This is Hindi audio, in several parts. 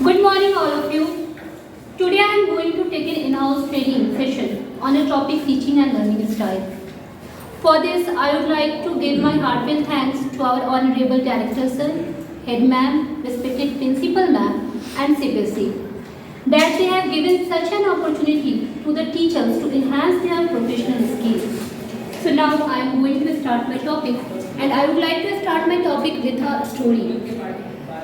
Good morning, all of you. Today I am going to take an in-house training session on a topic teaching and learning style. For this, I would like to give my heartfelt thanks to our Honorable Director Sir, Head Ma'am, respected Principal Ma'am, and CBSE, that they have given such an opportunity to the teachers to enhance their professional skills. So now I am going to start my topic, and I would like to start my topic with a story.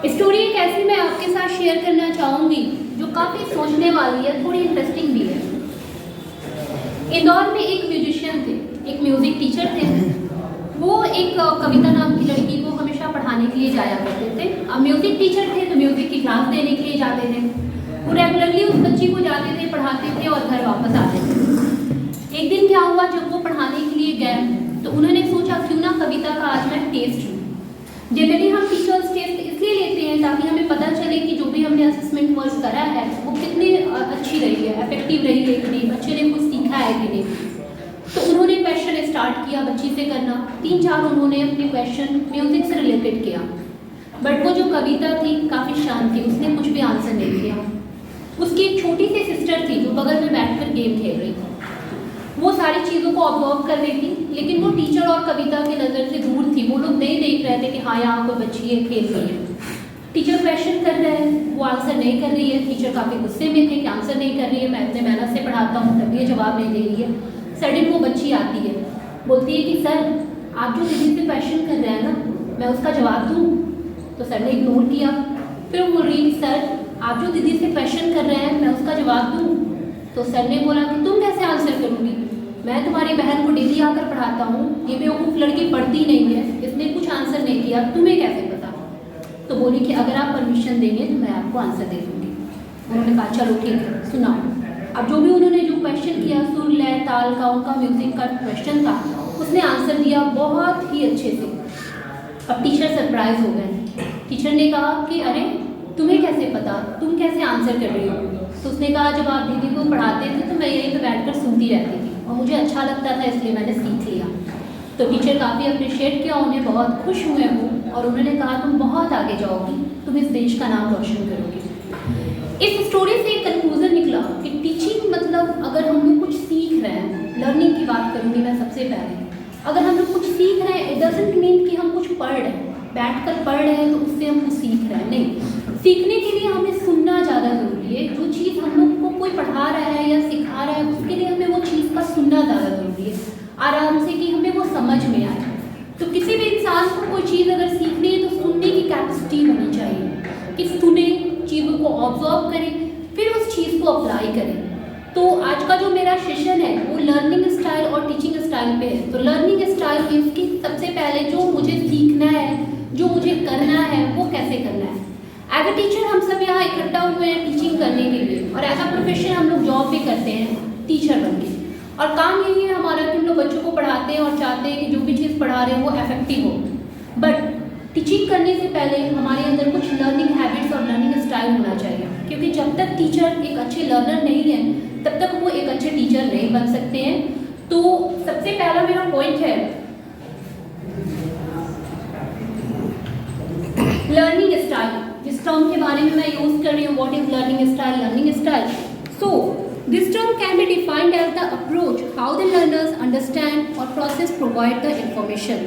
Story एक ऐसी मैं आपके साथ शेयर करना चाहूँगी जो काफ़ी सोचने वाली है, थोड़ी इंटरेस्टिंग भी है। इंदौर में एक म्यूजिशियन थे, एक म्यूज़िक टीचर थे। वो एक कविता नाम की लड़की को हमेशा पढ़ाने के लिए जाया करते थे। अब म्यूज़िक टीचर थे तो म्यूज़िक की क्लास देने के लिए जाते थे। वो रेगुलरली उस बच्ची को जाते थे, पढ़ाते थे और घर वापस आते थे। एक दिन क्या हुआ, जब वो पढ़ाने के लिए गए तो उन्होंने सोचा क्यों ना कविता का आज मैं टेस्ट लूँ। जनरली हम टीचर्स टेस्ट इसलिए लेते हैं ताकि हमें पता चले कि जो भी हमने असेसमेंट वर्क करा है वो कितनी अच्छी रही है, इफेक्टिव रही है कि नहीं, बच्चे ने कुछ सीखा है कि नहीं। तो उन्होंने क्वेश्चन स्टार्ट किया बच्ची से करना। 3-4 उन्होंने अपने क्वेश्चन म्यूजिक से रिलेटेड किया, बट वो जो कविता थी काफ़ी शांत थी, उसने कुछ भी आंसर नहीं किया। उसकी एक छोटी सी सिस्टर थी जो बगल में बैठकर गेम खेल रही थी। वो सारी चीज़ों को ऑब्जर्व कर रही थी, लेकिन वो टीचर और कविता की नज़र से दूर थी। वो लोग नहीं देख रहे थे कि हाँ यहाँ कोई बच्ची है, खेल रही है। टीचर क्वेश्चन कर रहे हैं, वो आंसर नहीं कर रही है। टीचर काफ़ी गुस्से में थे कि आंसर नहीं कर रही है, मैं इतने मेहनत से पढ़ाता हूँ तब ये जवाब नहीं दे रही है। सडन वो बच्ची आती है, बोलती है कि सर आप जो दीदी से क्वेश्चन कर रहे हैं ना, मैं उसका जवाब दूँ? तो सर ने इग्नोर किया। फिर वो बोल रही है कि सर आप जो दीदी से क्वेश्चन कर रहे हैं मैं उसका जवाब दूँ? तो सर ने बोला कि तुम कैसे आंसर करोगी, मैं तुम्हारी बहन को डेली आकर पढ़ाता हूँ, ये बेवकूफ़ लड़की पढ़ती नहीं है, इसने कुछ आंसर नहीं किया, तुम्हें कैसे पता? तो बोली कि अगर आप परमिशन देंगे तो मैं आपको आंसर दे दूँगी। उन्होंने कहा चलो ठीक है सुनाओ। अब जो भी उन्होंने जो क्वेश्चन किया, सुर लय ताल का उनका म्यूज़िक का क्वेश्चन था, उसने आंसर दिया बहुत ही अच्छे से। अब टीचर सरप्राइज हो गए। टीचर ने कहा कि अरे तुम्हें कैसे पता, तुम कैसे आंसर कर रही हो? तो उसने कहा जब आप दीदी को पढ़ाते थे तो मैं यहीं पर बैठकर सुनती रहती थी और मुझे अच्छा लगता था, इसलिए मैंने सीख लिया। तो टीचर काफ़ी अप्रिशिएट किया, उन्हें बहुत खुश हुए वो, और उन्होंने कहा तुम बहुत आगे जाओगी, तुम इस देश का नाम रोशन करोगी। इस स्टोरी से एक कंक्लूजन निकला कि टीचिंग मतलब अगर हम लोग कुछ सीख रहे हैं, लर्निंग की बात करूँगी मैं सबसे पहले, अगर हम लोग कुछ सीख रहे हैं इट डजंट मीन कि हम कुछ पढ़ रहे हैं, बैठकर पढ़ रहे हैं तो उससे हम कुछ सीख रहे हैं, नहीं। सीखने के लिए हमें सुनना ज़्यादा ज़रूरी है। जो चीज़ हम लोग को कोई पढ़ा रहा है या सिखा रहा है उसके लिए हमें वो चीज़ का सुनना ज़्यादा ज़रूरी है, आराम से, कि हमें वो समझ में आए। तो किसी भी इंसान को कोई चीज़ अगर सीखनी है तो सुनने की कैपेसिटी होनी चाहिए कि सुने, चीज़ों को ऑब्जर्व करें, फिर उस चीज़ को अप्लाई करें। तो आज का जो मेरा सेशन है वो लर्निंग स्टाइल और टीचिंग स्टाइल पे है। तो लर्निंग स्टाइल इसकी सबसे पहले जो मुझे सीखना है, जो मुझे करना है वो कैसे करना है। एज अ टीचर हम सब यहाँ इकट्ठा हुए हैं टीचिंग करने के लिए, और एज अ प्रोफेशन हम लोग जॉब भी करते हैं टीचर बन के, और काम यही है हमारा कि हम लोग बच्चों को पढ़ाते हैं और चाहते हैं कि जो भी चीज़ पढ़ा रहे हैं वो इफेक्टिव हो। बट टीचिंग करने से पहले हमारे अंदर कुछ लर्निंग हैबिट्स और लर्निंग स्टाइल होना चाहिए, क्योंकि जब तक टीचर एक अच्छे लर्नर नहीं है तब तक वो एक अच्छे टीचर नहीं बन सकते हैं। तो सबसे पहला मेरा पॉइंट है लर्निंग स्टाइल। जिस टर्म के बारे में मैं यूज कर रही हूँ, what is learning style? Learning style, so this term can be defined as the approach how the learners understand और process provide the information.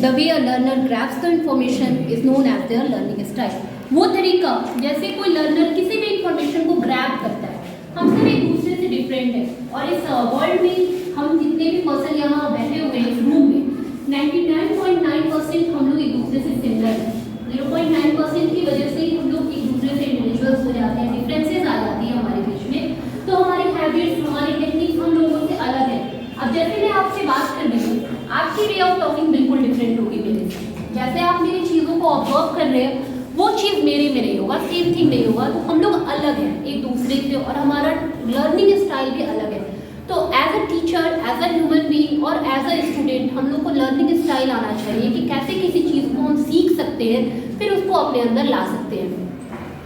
The way a learner grabs the information is known as their learning style. वो तरीका जैसे कोई लर्नर किसी भी इंफॉर्मेशन को ग्रैब करता है। हम सब एक दूसरे से डिफरेंट है, और इस वर्ल्ड में हम जितने भी पर्सन यहाँ बैठे हुए हैं इस रूम में, 99.9% हम लोग एक दूसरे से सिमिलर हैं। 0.9% की वजह से ही हम लोग एक दूसरे से इंडिविजुअल्स हो जाते हैं, डिफरेंसेस आ जाती है हमारे बीच में। तो हमारी हैबिट्स, हमारी टेक्निक्स हम लोगों से अलग है। अब जैसे मैं आपसे बात कर रही हूँ, आपकी वे ऑफ टॉकिंग बिल्कुल डिफरेंट होगी मेरे से। जैसे आप मेरी चीज़ों को ऑब्जर्व कर रहे हैं वो चीज़ मेरे में नहीं होगा, सेम थिंग नहीं होगा। तो हम लोग अलग हैं एक दूसरे से, और हमारा लर्निंग स्टाइल भी अलग है। तो as a teacher, as a human being और एज अ स्टूडेंट हम लोग को लर्निंग स्टाइल आना चाहिए कि कैसे किसी चीज़ को हम सीख सकते हैं, फिर उसको अपने अंदर ला सकते हैं।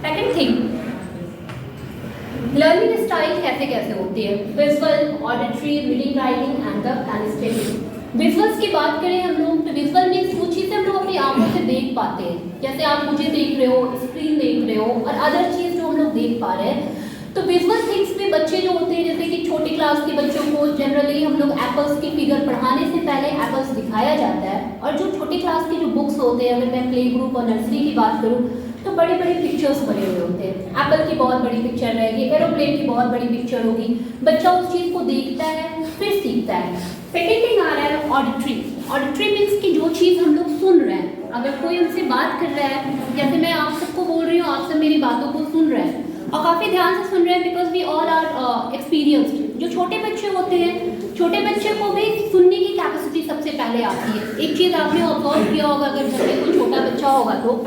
सेकेंड थिंग, लर्निंग स्टाइल कैसे कैसे होती है? Visual, auditory, reading, writing and the kinesthetic. Visuals की बात करें हम लोग तो विजुअल में वो चीज़ें हम लोग अपनी आंखों से देख पाते हैं, जैसे आप मुझे देख रहे हो, स्क्रीन देख रहे हो, और अदर चीज़ जो हम देख पा रहे हैं। तो विजुअल थिंग्स में बच्चे जो होते हैं, जैसे कि छोटी क्लास के बच्चों को जनरली हम लोग एप्पल्स की फिगर पढ़ाने से पहले एप्पल्स दिखाया जाता है, और जो छोटी क्लास की जो बुक्स होते हैं, अगर मैं प्ले ग्रुप और नर्सरी की बात करूँ तो बड़े बड़े पिक्चर्स बने हुए होते हैं। एप्पल की बहुत बड़ी पिक्चर रहेगी, एरोप्लेन की बहुत बड़ी पिक्चर होगी, बच्चा उस चीज़ को देखता है फिर सीखता है। सेकेंड थिंग आ रहा है ऑडिटरी। ऑडिटरी मीन्स कि जो चीज़ हम लोग सुन रहे हैं, अगर कोई हमसे बात कर रहा है, जैसे मैं आप सबको बोल रही हूँ, आप सब मेरी बातों को सुन रहे हैं और काफ़ी ध्यान से सुन रहे हैं, because we all are experienced. जो छोटे बच्चे होते हैं, छोटे बच्चे को भी सुनने की कैपेसिटी सबसे पहले आती है। एक चीज़ आपने ऑब्जर्व किया होगा, अगर घर में कोई छोटा बच्चा होगा तो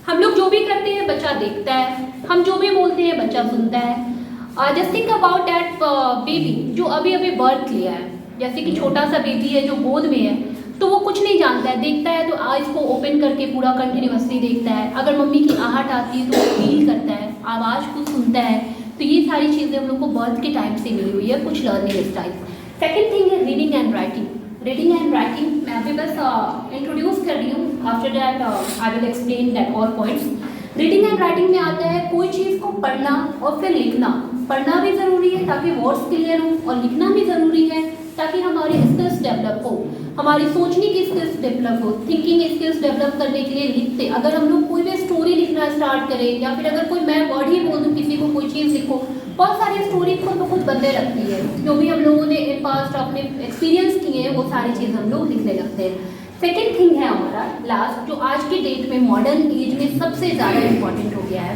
हम लोग जो भी करते हैं बच्चा देखता है, हम जो भी बोलते हैं बच्चा सुनता है। Just think about that baby जो अभी अभी बर्थ लिया है, जैसे कि छोटा सा बेबी है जो गोद में है, तो वो कुछ नहीं जानता है, देखता है तो आइज को ओपन करके पूरा कंटिन्यूअसली देखता है। अगर मम्मी की आहट आती है तो वो फील करता है, आवाज़ को सुनता है। तो ये सारी चीज़ें हम लोग को बर्थ के टाइम से मिली हुई है, कुछ लर्निंग स्टाइल। सेकेंड थिंग है reading and writing. Reading and writing मैं अभी बस इंट्रोड्यूस कर रही हूँ, after that I will explain that all points. Reading and writing में आता है कोई चीज़ को पढ़ना और फिर लिखना। पढ़ना भी ज़रूरी है ताकि वर्ड्स क्लियर हो, और लिखना भी ज़रूरी है ताकि हमारी स्किल्स डेवलप हो, हमारी सोचने की स्किल्स डेवलप हो, थिंकिंग स्किल्स डेवलप करने के लिए लिखते। अगर हम लोग कोई भी स्टोरी लिखना स्टार्ट करें, या फिर अगर कोई मैं वर्ड ही बोल दूँ किसी को कोई चीज़ लिखो, बहुत सारी स्टोरी खुद ब खुद बनने लगती है। जो भी हम लोगों ने इन पास्ट अपने एक्सपीरियंस किए हैं वो सारी चीज़ हम लोग लिखने लगते हैं। सेकेंड थिंग है हमारा लास्ट, जो आज के डेट में मॉडर्न एज में सबसे ज़्यादा इम्पॉर्टेंट हो गया है,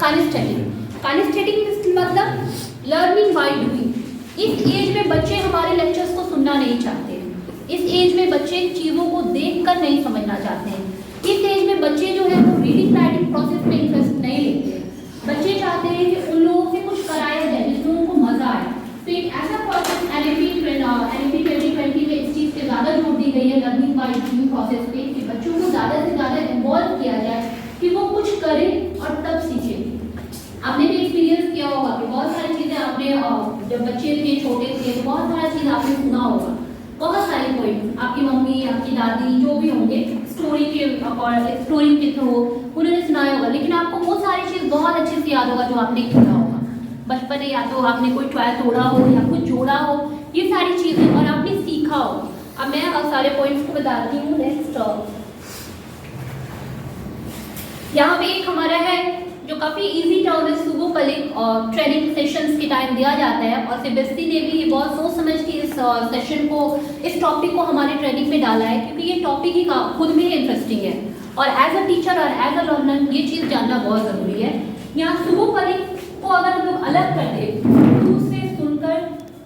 काइनेस्थेटिक। काइनेस्थेटिक मतलब लर्निंग बाय डूइंग। इस एज में बच्चे हमारे लेक्चर्स को सुनना नहीं चाहते हैं। इस एज में बच्चे चीज़ों को देखकर नहीं समझना चाहते हैं। इस एज में बच्चे जो है वो रीडिंग राइटिंग प्रोसेस में इंटरेस्ट नहीं लेते हैं। बच्चे चाहते हैं कि उन लोगों से कुछ कराया जाए जिसमें उनको मजा आए। तो एक ऐसा प्रोसेस NLP 2020 में इस चीज़ पे ज़्यादा जोर दी गई है, लर्निंग बाय डूइंग प्रोसेस पे, कि बच्चों को ज़्यादा से ज़्यादा इन्वॉल्व किया जाए कि वो कुछ करें और तब सीखें। आपने भी एक्सपीरियंस किया होगा कि बहुत सारी चीज़ें आपने जब बच्चे थे, छोटे थे, तो बहुत सारा चीज़ आपने सुना होगा, बहुत सारे पॉइंट आपकी मम्मी, आपकी दादी जो भी होंगे स्टोरी के थ्रू उन्होंने सुनाया होगा, लेकिन आपको वो सारी चीज़ बहुत अच्छे से याद होगा जो आपने किया होगा बचपन में, या तो आपने कोई टॉय तोड़ा हो या कुछ जोड़ा हो, ये सारी चीज़ें और आपने सीखा हो। अब मैं सारे पॉइंट्स को बताती हूँ। नेक्स्ट यहाँ पे एक हमारा है जो काफ़ी इजी टर्म है, सुबोपलिक और ट्रेनिंग सेशंस के टाइम दिया जाता है, और सीबीएसई ने भी ये बहुत सोच समझ के इस सेशन को, इस टॉपिक को हमारे ट्रेनिंग में डाला है, क्योंकि ये टॉपिक ही खुद में इंटरेस्टिंग है और एज अ टीचर और एज अ लर्नर ये चीज़ जानना बहुत ज़रूरी है। यहाँ सुबोपलिक को अगर हम लोग अलग कर दें, सु से सुनकर,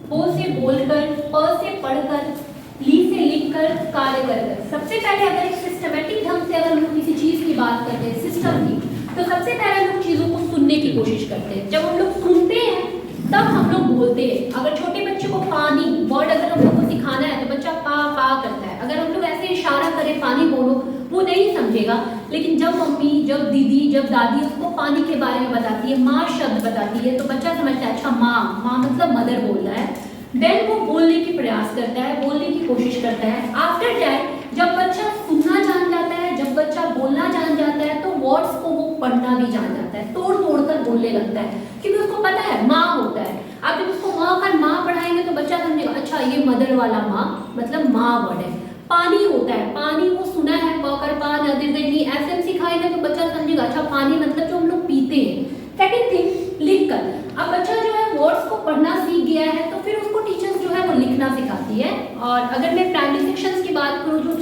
बो से बोलकर, प से पढ़कर, ली से लिखकर, कार्य कर। सबसे पहले अगर एक सिस्टमेटिक ढंग से अगर हम लोग किसी चीज़ की बात करते हैं, सिस्टम की, तो सबसे पहले हम लोग चीज़ों को सुनने की कोशिश करते हैं। जब हम लोग सुनते हैं तब हम लोग बोलते हैं। अगर छोटे बच्चे को पानी वर्ड अगर हम लोग को सिखाना है तो बच्चा पा पा करता है। अगर हम लोग ऐसे इशारा करें पानी बोलो, वो नहीं समझेगा, लेकिन जब मम्मी, जब दीदी, जब दादी उसको पानी के बारे में बताती है, माँ शब्द बताती है, तो बच्चा समझता है अच्छा माँ, माँ मतलब मदर बोल रहा है। देन वो बोलने की प्रयास करता है, बोलने की कोशिश करता है। आफ्टर दैट जब बच्चा सुनना जान जाता है, जब बच्चा बोलना जान जाता है, तो वर्ड्स को वो पढ़ना भी जान जाता है, तोड़ तोड़ कर बोलने लगता है, क्योंकि उसको पता है माँ होता है। आप जब उसको माँ का माँ पढ़ाएंगे तो बच्चा समझेगा अच्छा ये मदर वाला माँ मतलब माँ वर्ड है। पानी होता है, पानी वो सुना है, पकर पा नदी गई, ऐसे हम सिखाएंगे तो बच्चा समझेगा अच्छा पानी मतलब जो हम लोग पीते हैं। सेकेंड थिंग, लिख कर। अब बच्चा जो है वर्ड्स को पढ़ना सीख गया है, तो फिर उसको टीचर्स जो है वो लिखना सिखाती है। और अगर मैं प्राइमरी सेक्शंस की बात करूँ, जो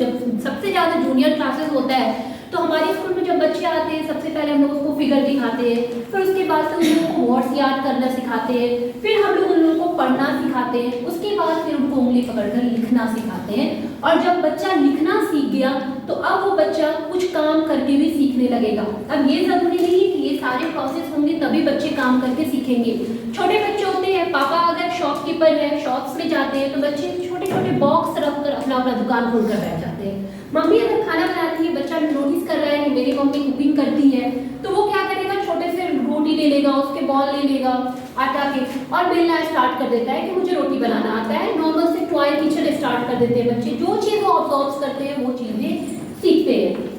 सबसे ज़्यादा जूनियर क्लासेस होता है, तो हमारे स्कूल में जब बच्चे आते हैं सबसे पहले हम लोग उसको फिगर दिखाते हैं, फिर उसके बाद से उन लोगों को वर्ड्स याद करना सिखाते हैं, फिर हम लोग उन लोगों को पढ़ना सिखाते हैं, उसके बाद फिर उनको उंगली पकड़कर लिखना सिखाते हैं। और जब बच्चा लिखना सीख गया तो अब वो बच्चा कुछ काम करके भी सीखने लगेगा। अब ये जरूरी नहीं है कि ये सारे प्रोसेस होंगे तभी बच्चे काम करके सीखेंगे। छोटे बच्चे होते हैं, पापा अगर शॉपकीपर है, शॉप्स में जाते हैं, तो बच्चे छोटे छोटे बॉक्स रख कर अपना अपना दुकान खोल कर बैठ जाते हैं। मम्मी अगर खाना बनाती है, बच्चा नोटिस कर रहा है कि मेरी मम्मी कुकिंग करती है, तो वो क्या करेगा, छोटे से रोटी ले लेगा, उसके बॉल ले लेगा आटा के, और बेलना स्टार्ट कर देता है कि मुझे रोटी बनाना आता है। नॉर्मल से टॉय किचन स्टार्ट कर देते हैं बच्चे। जो चीज़ वो ऑब्जर्व करते हैं वो चीज़ें सीखते हैं।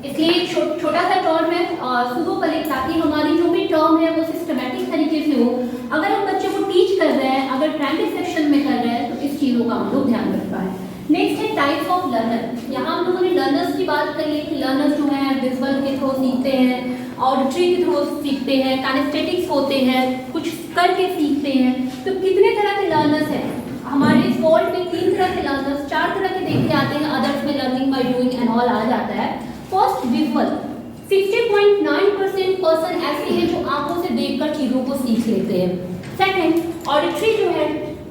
इसलिए छोटा सा टर्म है सुबोपलिक, ताकि हमारी जो भी टर्म है वो का हम लोग ध्यान रख पाए। नेक्स्ट है टाइप्स ऑफ लर्नर। यहाँ हम लोगों ने लर्नर्स की बात करी है कि लर्नर्स जो है विजुअल के थ्रू सीखते हैं, ऑडिटरी के थ्रू सीखते हैं, काइनेस्थेटिक्स होते हैं, कुछ करके सीखते हैं। तो कितने तरह के लर्नर्स हैं हमारे इस वर्ल्ड में? 3 तरह के लर्नर्स, 4 तरह के देखे जाते हैं, अदर्स में learning by doing and all आ जाता है। फर्स्ट विजुअल, 60.9% पर्सन ऐसे हैं जो आंखों से देखकर चीजों को सीख लेते हैं। सेकंड ऑडिटरी जो है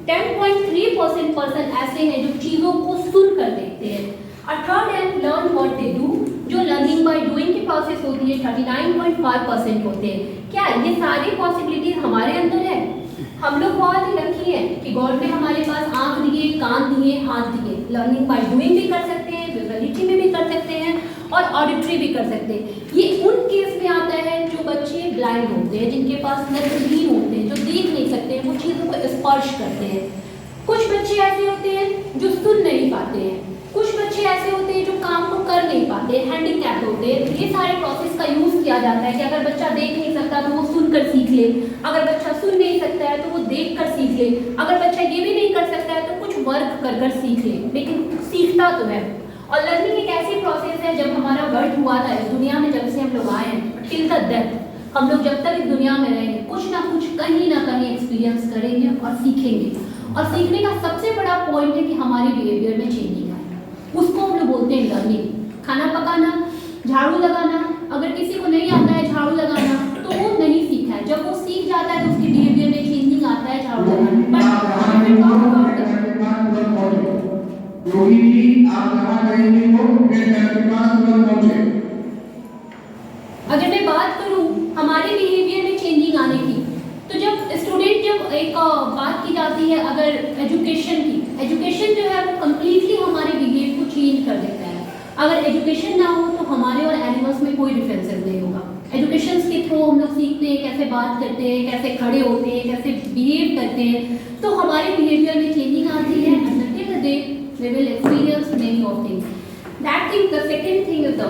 10.3% पर्सन ऐसे हैं जो चीजों को सुनकर देखते हैं। और थर्ड है लर्न व्हाट दे डू, जो लर्निंग बाय डूइंग की प्रोसेस होती है 39.5% होते हैं। क्या ये सारी पॉसिबिलिटीज हमारे अंदर है? हम लोग बहुत ही लकी हैं कि गॉड ने हमारे पास आंख दिए, कान दिए, हाथ दिए। लर्निंग बाय डूइंग भी कर सकते हैं, विजुअलिटी में भी कर सकते हैं और ऑडिटरी भी कर सकते हैं। ये उन केस में आता है जो बच्चे ब्लाइंड होते हैं, जिनके पास नेत्रहीन होते हैं, जो देख नहीं सकते हैं, वो चीज़ों को स्पर्श करते हैं। कुछ बच्चे ऐसे होते हैं जो सुन नहीं पाते हैं, कुछ बच्चे ऐसे होते हैं जो काम को कर नहीं पाते, हैंडीकैप होते हैं। तो ये सारे प्रोसेस का यूज़ किया जाता है कि अगर बच्चा देख नहीं सकता तो वो सुनकर सीख ले, अगर बच्चा सुन नहीं सकता है तो वो देख कर सीख ले, अगर बच्चा ये भी नहीं कर सकता है तो कुछ वर्क कर कर सीख ले, लेकिन सीखता तो है। और लर्निंग एक ऐसी प्रोसेस है, जब हमारा बर्थ हुआ था इस दुनिया में, जब से हम लोग आए हैं टिल द डेथ, हम लोग जब तक इस दुनिया में रहेंगे कुछ ना कुछ कहीं ना कहीं एक्सपीरियंस करेंगे और सीखेंगे। और सीखने का सबसे बड़ा पॉइंट है कि हमारे बिहेवियर में चेंजिंग आए, उसको हम लोग बोलते हैं लर्निंग। खाना पकाना, झाड़ू लगाना, अगर किसी को नहीं आता है झाड़ू लगाना तो वो नहीं सीखा है। जब वो सीख जाता है तो उसके बिहेवियर में चेंजिंग आता है झाड़ू लगाना। योगी जी आप जहाँ कहेंगे वो के पास तुरंत पहुँचे। अगर मैं बात करूं हमारे बिहेवियर में चेंजिंग आने की, तो जब स्टूडेंट, जब एक बात की जाती है अगर एजुकेशन की, एजुकेशन जो है वो कम्प्लीटली हमारे बिहेवियर को चेंज कर देता है। अगर एजुकेशन ना हो तो हमारे और एनिमल्स में कोई डिफरेंसेस नहीं होगा। एजुकेशन के थ्रू हम लोग सीखते हैं कैसे बात करते हैं, कैसे खड़े होते हैं, कैसे बिहेव करते हैं, तो हमारे बिहेवियर में चेंजिंग आती है। Till the day we will experience many of things. That thing, the second thing is the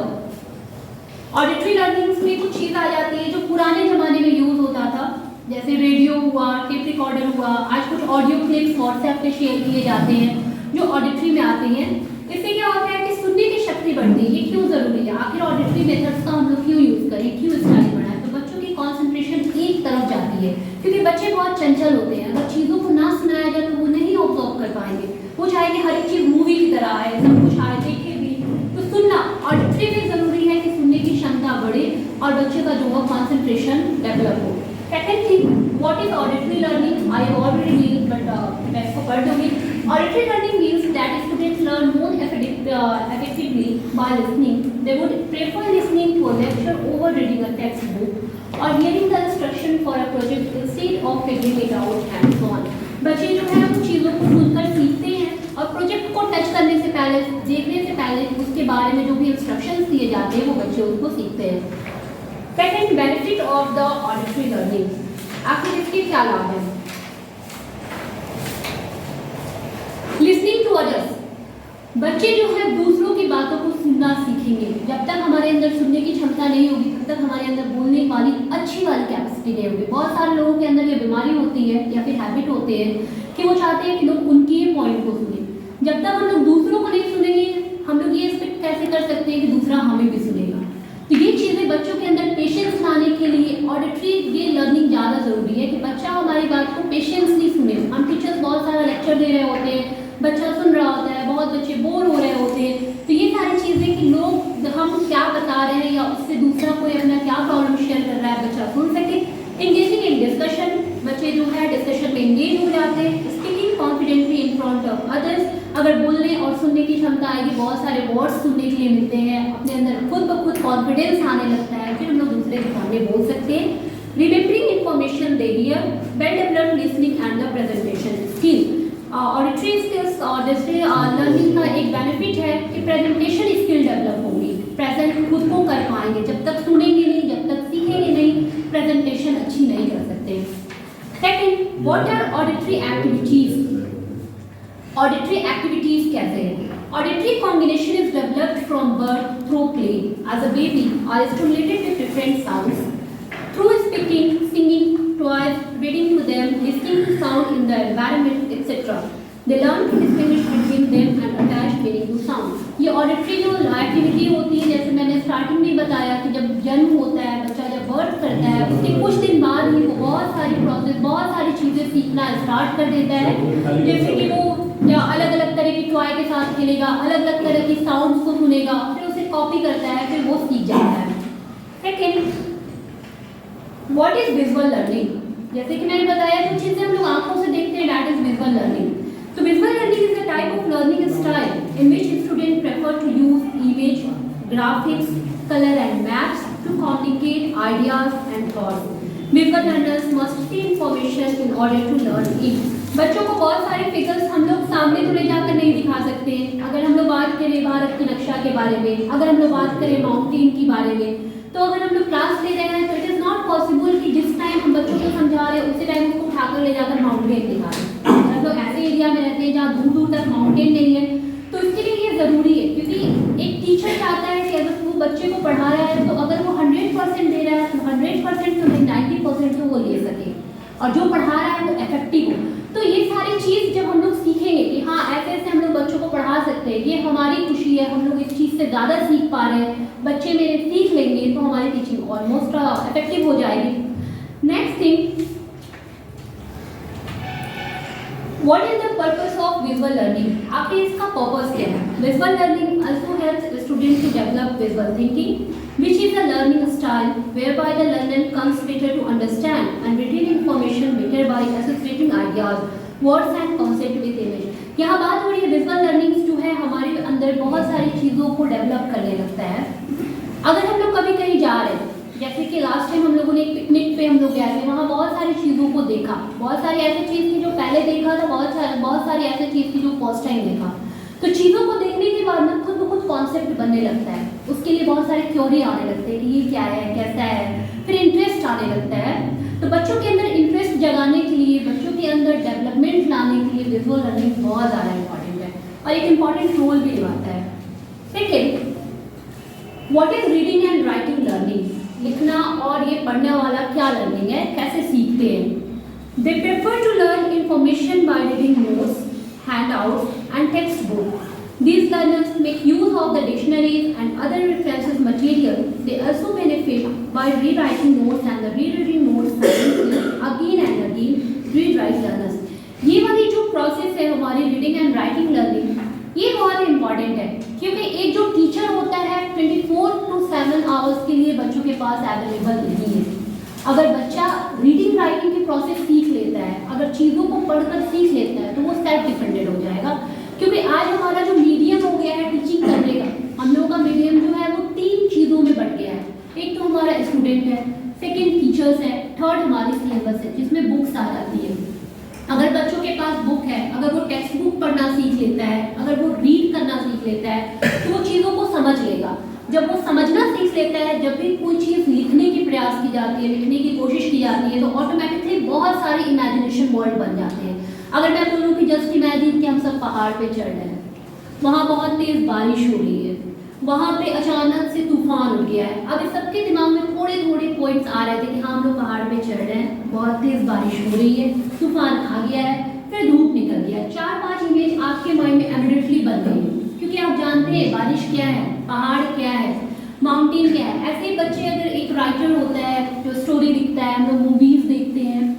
auditory learning में कुछ चीज़ आ जाती है जो पुराने ज़माने में यूज़ होता था, जैसे रेडियो हुआ, टेप रिकॉर्डर हुआ। आज कुछ ऑडियो क्लिप्स व्हाट्सएप पे शेयर किए जाते हैं जो ऑडिटरी में आते हैं। इससे क्या होता है कि सुनने की शक्ति बढ़ती है। ये क्यों ज़रूरी है? आखिर ऑडिटरी मेथड्स का हम लोग क्यों यूज़ करें, क्यों स्टाइल बनाएं? तो बच्चों की कॉन्सेंट्रेशन एक तरफ जाती है, क्योंकि बच्चे बहुत चंचल होते हैं। अगर चीज़ों को ना सुनाया जाए तो वो नहीं ऑब्जॉर्व कर पाएंगे। वो चाहेंगे हर एक चीज़ मूवी की तरह आए, सब कुछ आए, देखे भी। तो सुनना ऑडिटरी में ज़रूरी है कि सुनने की क्षमता बढ़े और बच्चे का जो है कॉन्सेंट्रेशन डेवलप हो। Second thing, what is auditory learning? I already mean, but मैं इसको पढ़ दूंगी। Auditory learning means that students learn more effectively by listening. They would prefer listening to a lecture over reading a textbook or hearing the instruction for a project instead of figuring it out hands-on. बच्चे जो है वो चीज़ों को सुनकर सीखते हैं और प्रोजेक्ट को टच करने से पहले, देखने से पहले उसके बारे में जो भी इंस्ट्रक्शंस दिए जाते हैं वो बच्चे उसको सीखते हैं। Second, benefit of the auditory learning. आखिर इसके क्या लाभ हैं? लिसनिंग टू अदर्स, बच्चे जो है दूसरों की बातों को सुनना सीखेंगे। जब तक हमारे अंदर सुनने की क्षमता नहीं होगी तब तक हमारे अंदर बोलने वाली अच्छी वाली कैपेसिटी नहीं होगी। बहुत सारे लोगों के अंदर ये बीमारी होती है या फिर हैबिट होते हैं कि वो चाहते हैं कि लोग उनकी ही पॉइंट को सुने। जब तक हम लोग दूसरों को नहीं सुनेंगे, हम लोग ये एक्सपेक्ट कैसे कर सकते हैं कि दूसरा हमें भी सुनेगा? तो ये चीज़ें बच्चों के अंदर पेशेंस लाने के लिए ऑडिटरी ये लर्निंग ज़्यादा ज़रूरी है कि बच्चा हमारी बात को पेशेंसली सुने। हम टीचर्स बहुत सारा लेक्चर दे रहे होते हैं, बच्चा सुन रहा होता है, बहुत बच्चे बोर हो रहे होते हैं। तो ये सारी चीज़ें कि लोग हम क्या बता रहे हैं या उससे दूसरा कोई अपना क्या प्रॉब्लम शेयर कर रहा है बच्चा सुन सके। इंगेजिंग इन डिस्कशन, बच्चे जो है डिस्कशन में इंगेज हो जाते हैं। Speaking confidently in front of others, अगर बोलने और सुनने की क्षमता आएगी, बहुत सारे वर्ड्स सुनने के लिए मिलते हैं, अपने अंदर खुद ब खुद कॉन्फिडेंस आने लगता है, फिर हम लोग दूसरे के सामने बोल सकते हैं। Remembering information they hear, well developed listening and the presentation skill. Auditory skills और जैसे लर्निंग का एक बेनिफिट है कि प्रेजेंटेशन स्किल डेवलप होगी, प्रेजेंट खुद को कर पाएंगे। जब तक सुनेंगे नहीं, जब तक सीखेंगे नहीं, प्रेजेंटेशन अच्छी नहीं कर सकते। Second, what are auditory activities? Auditory activities कैसे हैं? Auditory combination is developed from birth through play as a baby are stimulated with different sounds through speaking, singing, toys, reading to them, listening to sound in the environment, etc. They learn to distinguish between them and attach meaning to sound. ये ऑडिटरी जो एक्टिविटी होती है, जैसे मैंने स्टार्टिंग में बताया कि जब जन्म होता है, बच्चा जब बर्थ करता है, उसके कुछ दिन बाद ही वो बहुत सारी प्रोसेस, बहुत सारी चीज़ें सीखना स्टार्ट कर देता है। जैसे कि वो अलग अलग तरह की टॉय के साथ खेलेगा, अलग अलग तरह की साउंड्स को सुनेगा, फिर उसे कॉपी करता है, फिर वो सीख जाता है। Second, what is visual learning? जैसे कि मैंने बताया, जो चीज़ें हम लोग आंखों से देखते हैं, that is visual learning. So visual learning is a type of learning style in which students prefer to use image, graphics, color and maps to communicate ideas and thoughts. Visual learners must see information in order to learn it. बच्चों को बहुत सारे फिगर्स हम लोग सामने तो ले जाकर नहीं दिखा सकते हैं। अगर हम लोग बात करें भारत की नक्शा के बारे में, अगर हम लोग बात करें माउंटेन के बारे में, तो अगर हम लोग क्लास ले रहे हैं तो इट इज़ नॉट पॉसिबल कि जिस टाइम हम बच्चों को समझा रहे हैं उसी टाइम उसको उठाकर ले जाकर माउंटेन दिखा रहे हैं। हम लोग ऐसे एरिया में रहते हैं जहाँ दूर दूर तक माउंटेन नहीं है, तो इसके लिए ये ज़रूरी है, क्योंकि एक टीचर चाहता है कि अगर वो बच्चे को पढ़ा रहा है तो अगर वो 100% दे रहा है तो 100% तो नहीं, 90% तो वो ले सके, और जो पढ़ा रहा है वो इफेक्टिव हो। तो ये सारी चीज़ जब हम लोग सीखेंगे कि हाँ ऐसे ऐसे हम लोग बच्चों को पढ़ा सकते हैं, ये हमारी खुशी है, हम लोग इस चीज़ से ज़्यादा सीख पा रहे हैं, बच्चे मेरे सीख लेंगे, तो हमारी टीचिंग ऑलमोस्ट इफेक्टिव हो जाएगी। Next thing, what is the purpose of visual learning? आपके इसका पर्पस क्या है? Visual learning also helps students to develop visual thinking, which is a learning style whereby the learner comes better to understand and retain information better by associating ideas, words and concept with image. यहाँ बात हो रही है विजुअल लर्निंग जो है हमारे अंदर बहुत सारी चीज़ों को डेवलप करने लगता है। अगर हम लोग कभी कहीं जा रहे हैं, जैसे कि लास्ट टाइम हम लोगों ने एक पिकनिक पे हम लोग गए थे, वहाँ बहुत सारी चीज़ों को देखा, बहुत सारी ऐसी चीज़ थी जो पहले देखा था, बहुत सारी ऐसी चीज़ थी जो फर्स्ट टाइम देखा। तो चीज़ों को देखने के बाद ना खुद ब खुद कॉन्सेप्ट बनने लगता है, उसके लिए बहुत सारे थ्योरी आने लगते हैं कि ये क्या है, कैसा है, फिर इंटरेस्ट आने लगता है। तो बच्चों के अंदर इंटरेस्ट जगाने के लिए, बच्चों के अंदर डेवलपमेंट लाने के लिए विजुअल लर्निंग बहुत ज़्यादा इंपॉर्टेंट है और एक इम्पॉर्टेंट रोल भी निभाता है। Second, what is reading and writing learning? लिखना और ये पढ़ने वाला क्या लर्निंग है, कैसे सीखते हैं? They prefer to learn information by reading notes, handouts and textbooks. These learners make use of the dictionaries and other references material. They also benefit by rewriting notes and the rereading notes silently again and again. Read-write learners. ये वाली जो प्रोसेस है हमारी रीडिंग एंड राइटिंग लर्निंग, ये बहुत इंपॉर्टेंट है, क्योंकि एक जो टीचर होता है 24/7 आवर्स के लिए बच्चों के पास अवेलेबल नहीं है। अगर बच्चा रीडिंग राइटिंग की प्रोसेस सीख लेता है, अगर चीज़ों को पढ़कर सीख लेता है, तो वो सेल्फ डिपेंडेंट हो जाएगा। क्योंकि आज हमारा जो मीडियम हो गया है टीचिंग करने का, हम लोगों का मीडियम जो है वो 3 चीज़ों में बढ़ गया है। एक तो हमारा स्टूडेंट है, सेकेंड टीचर्स है, थर्ड हमारी सिलेबस है जिसमें बुक्स आ जाती है। अगर बच्चों के पास बुक है, अगर वो टेक्स्ट बुक पढ़ना सीख लेता है, अगर वो रीड करना सीख लेता है, तो वो चीज़ों को समझ लेगा। जब वो समझना सीख लेता है, जब भी कोई चीज़ लिखने की प्रयास की जाती है, लिखने की कोशिश की जाती है, तो ऑटोमेटिकली बहुत सारे इमेजिनेशन वर्ल्ड बन जाते हैं। अगर मैं बोलूँ कि जस्ट इमेजिन कि हम सब पहाड़ पे चढ़ रहे हैं, वहाँ बहुत तेज़ बारिश हो रही है, वहाँ पे अचानक से तूफान उठ गया है। अब इस सबके दिमाग में थोड़े थोड़े पॉइंट्स आ रहे थे कि हाँ हम लोग पहाड़ पे चढ़ रहे हैं, बहुत तेज़ बारिश हो रही है, तूफान आ गया है, फिर धूप निकल गया। 4-5 इमेज आपके माइंड में इमीडिएटली बन गई, क्योंकि आप जानते हैं बारिश क्या है, पहाड़ क्या है, माउंटेन क्या है। ऐसे बच्चे, अगर एक राइटर होता है जो स्टोरी लिखता है, हम लोग मूवीज़ देखते हैं,